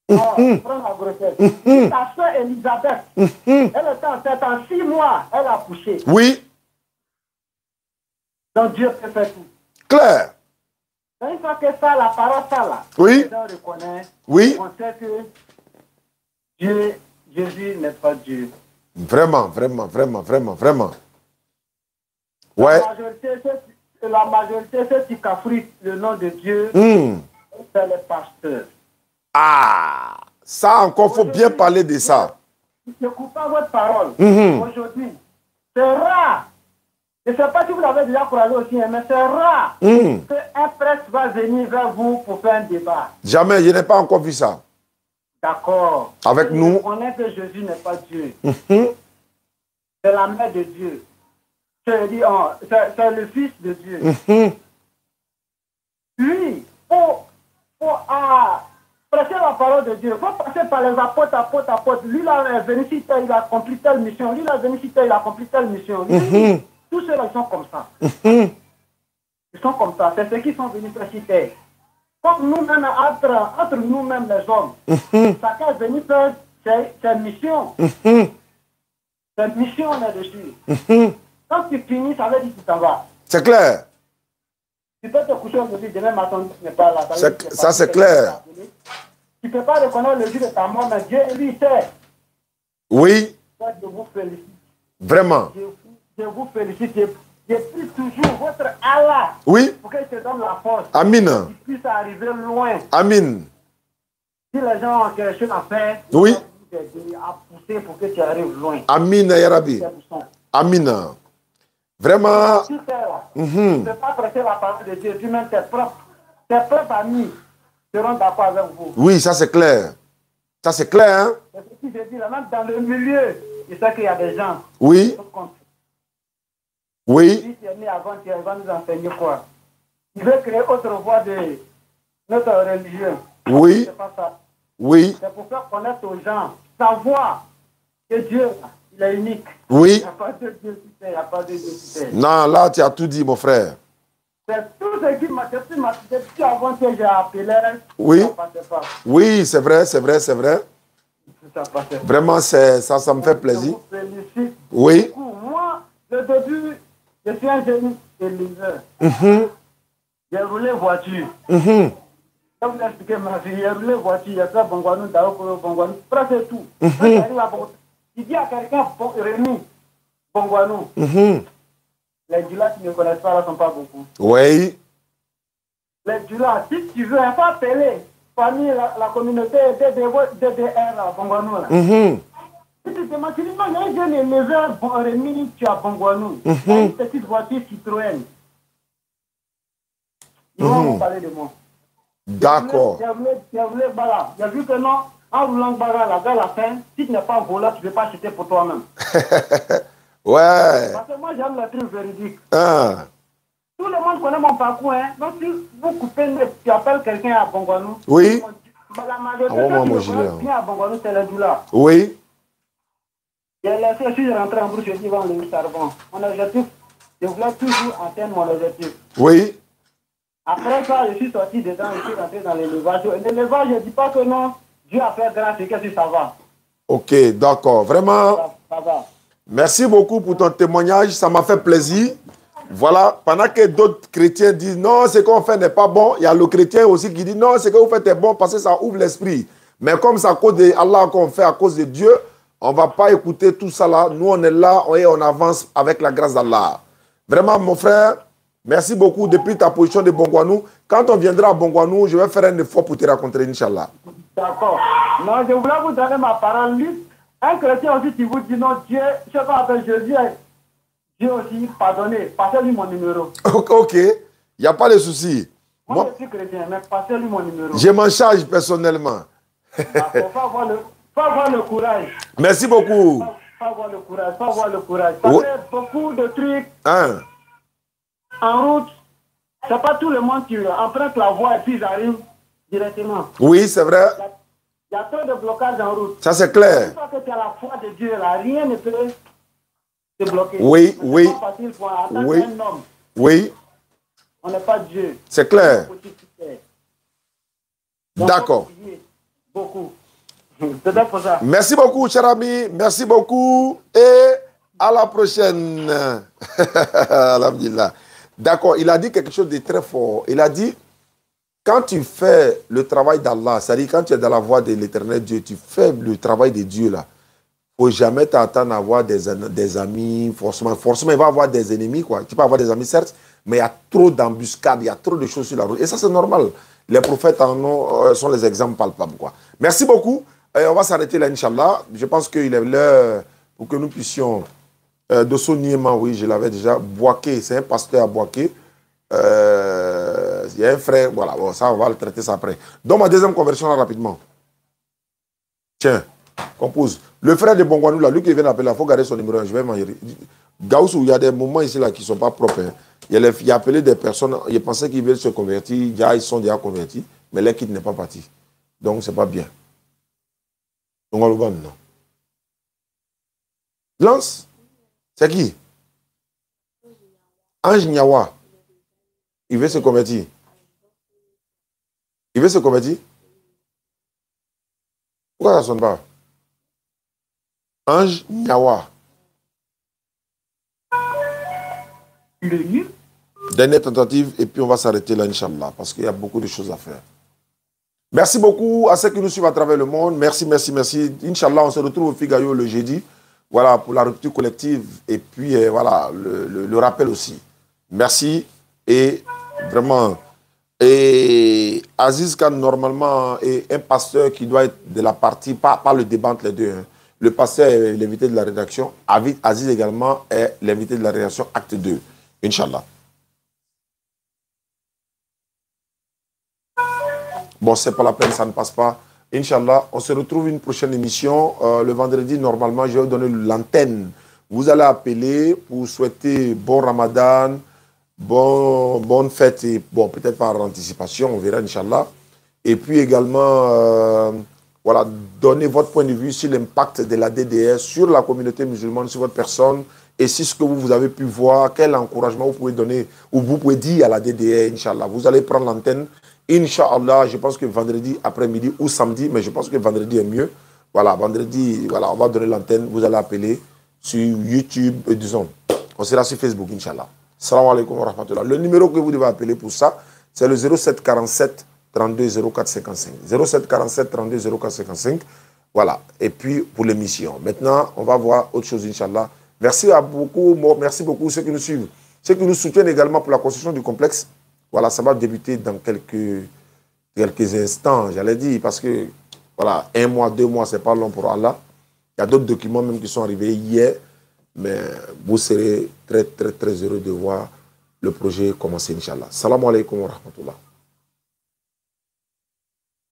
prendre la grossesse. Ta soeur Elisabeth, elle était enceinte en 6 mois, elle a accouché. Oui. Donc Dieu peut faire tout. Clair. Une fois que ça, la parole, ça là, oui. Les gens reconnaissent, oui. On sait que Jésus n'est pas Dieu. Vraiment, vraiment, vraiment, vraiment, vraiment. Ouais. La majorité, ceux qui cafouillent le nom de Dieu, c'est les pasteurs. Ah, ça encore, il faut bien parler de ça. Je ne coupe pas votre parole. Aujourd'hui, c'est rare. Je ne sais pas si vous l'avez déjà croisé aussi, mais c'est rare qu'un prêtre va venir vers vous pour faire un débat. Jamais, je n'ai pas encore vu ça. D'accord. Avec nous. On est que Jésus n'est pas Dieu. C'est la mère de Dieu. C'est le Fils de Dieu. Lui, pour parole de Dieu. Il faut passer par les apôtres. Lui, là, est venu ici, il a accompli telle mission. Lui, là, est venu ici, il a accompli telle mission. Lui, tous ceux-là, ils sont comme ça. Ils sont comme ça. C'est ceux qui sont venus faire ici. Comme nous-mêmes, entre nous-mêmes, les hommes, chacun est venu faire ses missions. Cette mission là-dessus. Quand tu finis, ça veut dire que tu t'en vas. C'est clair. Tu peux te coucher aujourd'hui, demain matin, tu n'es pas là. Ça, c'est clair. Tu ne peux pas reconnaître le jour de ta mort, mais Dieu, lui, sait. Oui. Je vous félicite. Vraiment. Je vous félicite. Je prie toujours votre Allah. Oui. Pour qu'il te donne la force. Amin. Pour qu'il puisse arriver loin. Amin. Si les gens ont quelque chose à faire, oui. À pousser pour que tu arrives loin. Amin, ya Rabbi. Amin. Vraiment. Tu ne peux pas prêter la parole de Dieu. Tu-même, tes propres amis seront d'accord avec vous. Oui, ça c'est clair. Ça c'est clair, hein? C'est ce que je dis là, même dans le milieu, je sais qu'il y a des gens. Oui. Oui. Si tu es né avant, tu vas nous enseigner quoi? Tu veux créer autre voie de notre religion. Oui. C'est pas ça. Oui. C'est pour faire connaître aux gens, savoir que Dieu, il est unique. Oui. Il n'y a pas de Dieu qui fait, il n'y a pas de Dieu qui fait. Non, là, tu as tout dit, mon frère. C'est tout ce qui m'a depuis avant que j'ai appelé. Oui. Ça passait pas. Oui, c'est vrai, c'est vrai, c'est vrai. Ça passait pas. Vraiment, ça me fait plaisir. Je vous félicite. Oui. Moi, le début, je suis un jeune éleveur. J'ai roulé voiture. Je vais vous expliquer ma vie. J'ai roulé voiture, j'ai fait Bongwanou, Daokoro, Bongwanou, presque tout. Tu dis à quelqu'un, Rémi, Bongwanou, les Djula qui ne connaissent pas là ne sont pas beaucoup. Oui. Les Djula, si tu veux, il faut appeler parmi la communauté DDR à Bongwanou. Si tu te demandes, tu dis non, il y a un jeune éleveur, Rémi, tu as Bongwanou. Il y a une petite voiture Citroën. Ils vont parler de moi. D'accord. J'ai vu que non, en roulant Bara, vers la fin, si tu n'es pas voleur, tu ne peux pas acheter pour toi-même. Ouais. Parce que moi, j'aime les trucs véridiques. Ah. Tout le monde connaît mon parcours. Hein. Donc, si vous coupez, tu appelles quelqu'un à Bongwanou. Oui. La majorité qui vient à Bongwanou, c'est les Djula. Oui. J'ai laissé, je suis rentré en brouche, je dis, le charbon. Mon objectif, je voulais toujours atteindre mon objectif. Oui. Après ça, je suis sorti dedans, je suis rentré dans l'élevage. L'élevage, je ne dis pas que non, Dieu a fait grand, c'est que si ça va. Ok, d'accord. Vraiment, ça va. Merci beaucoup pour ton témoignage, ça m'a fait plaisir. Voilà, pendant que d'autres chrétiens disent non, ce qu'on fait n'est pas bon, il y a le chrétien aussi qui dit non, ce que vous faites est bon parce que ça ouvre l'esprit. Mais comme c'est à cause d'Allah qu'on fait, à cause de Dieu, on ne va pas écouter tout ça là. Nous, on est là et on avance avec la grâce d'Allah. Vraiment, mon frère, merci beaucoup depuis ta position de Bongwanou. Quand on viendra à Bongwanou, je vais faire un effort pour te rencontrer, Inch'Allah. D'accord. Non, je voulais vous donner ma parole. Un chrétien aussi qui vous dit non, Dieu, je sais pas, avec Jésus, Dieu aussi, pardonnez, passez-lui mon numéro. Ok, il n'y a pas de souci. Moi, je suis chrétien, mais passez-lui mon numéro. Je m'en charge personnellement. D'accord, faut avoir le courage. Merci beaucoup. Faut avoir le courage, faut avoir le courage. Parce que beaucoup de trucs en route, c'est pas tout le monde qui emprunte la voie et puis j'arrive directement. Oui, c'est vrai. Il y a trop de blocages en route. Ça, c'est clair. Une fois que tu as la foi de Dieu, là, rien ne peut te bloquer. Oui, oui. C'est pas facile pour un homme. Oui. On n'est pas Dieu. C'est clair. D'accord. Beaucoup. C'est pour ça. Merci beaucoup, cher ami. Merci beaucoup. Et à la prochaine. Alhamdulillah. D'accord. Il a dit quelque chose de très fort. Il a dit, quand tu fais le travail d'Allah, c'est-à-dire quand tu es dans la voie de l'éternel Dieu, tu fais le travail de Dieu là. Il ne faut jamais t'attendre à avoir des amis. Forcément, il va avoir des ennemis, quoi. Tu peux avoir des amis, certes, mais il y a trop d'embuscades, il y a trop de choses sur la route. Et ça, c'est normal. Les prophètes sont les exemples palpables, quoi. Merci beaucoup. On va s'arrêter là, Inch'Allah. Je pense qu'il est l'heure pour que nous puissions... Dosso Niema, oui, je l'avais déjà. Boaké, c'est un pasteur à Boaké. Il y a un frère, voilà, bon, ça, on va le traiter ça après. Donc, ma deuxième conversion, là, rapidement. Tiens, compose. Le frère de Bongwanou, là, lui qui vient d'appeler, il faut garder son numéro 1. Je vais m'en dire. Gaussou, il y a des moments ici là qui ne sont pas propres. Hein. Il a appelé des personnes, il pensait qu'ils veulent se convertir, déjà, ils sont déjà convertis, mais l'équipe n'est pas partie. Donc, c'est pas bien. Donc, on le voit, non. Lance, c'est qui? Ange Nyawa. Il veut se convertir. Il veut se convertir? Pourquoi ça ne sonne pas? Ange Nyawa. Le nul. Dernière tentative, et puis on va s'arrêter là, Inch'Allah, parce qu'il y a beaucoup de choses à faire. Merci beaucoup à ceux qui nous suivent à travers le monde. Merci, merci, merci. Inch'Allah, on se retrouve au Figaro le jeudi. Voilà, pour la rupture collective. Et puis, voilà, le rappel aussi. Merci. Et vraiment, et Aziz Khan, normalement, est un pasteur qui doit être de la partie, pas le débat entre les deux. Hein. Le pasteur est l'invité de la rédaction. Aziz également est l'invité de la rédaction acte 2. Inch'Allah. Bon, c'est pas la peine, ça ne passe pas. Inch'Allah, on se retrouve une prochaine émission. Le vendredi, normalement, je vais vous donner l'antenne. Vous allez appeler pour souhaiter bon Ramadan, bonne fête, et bon, peut-être par anticipation, on verra, Inch'Allah. Et puis également, voilà, donner votre point de vue sur l'impact de la DDR sur la communauté musulmane, sur votre personne, et si ce que vous avez pu voir, quel encouragement vous pouvez donner, ou vous pouvez dire à la DDR, Inch'Allah. Vous allez prendre l'antenne. Inch'Allah, je pense que vendredi après-midi ou samedi, mais je pense que vendredi est mieux. Voilà, vendredi, voilà, on va donner l'antenne. Vous allez appeler sur YouTube, disons. On sera sur Facebook, Inch'Allah. Salam alaikum wa rahmatullah. Le numéro que vous devez appeler pour ça, c'est le 07 47 32 04 55. 07 47 32 04 55. Voilà. Et puis, pour l'émission. Maintenant, on va voir autre chose, Inch'Allah. Merci à beaucoup, merci beaucoup ceux qui nous suivent. Ceux qui nous soutiennent également pour la construction du complexe. Voilà, ça va débuter dans quelques instants, j'allais dire, parce que, voilà, 1 mois, 2 mois, c'est pas long pour Allah. Il y a d'autres documents même qui sont arrivés hier, mais vous serez très, très, très heureux de voir le projet commencer, Inch'Allah. Salam alaikum wa rahmatullah.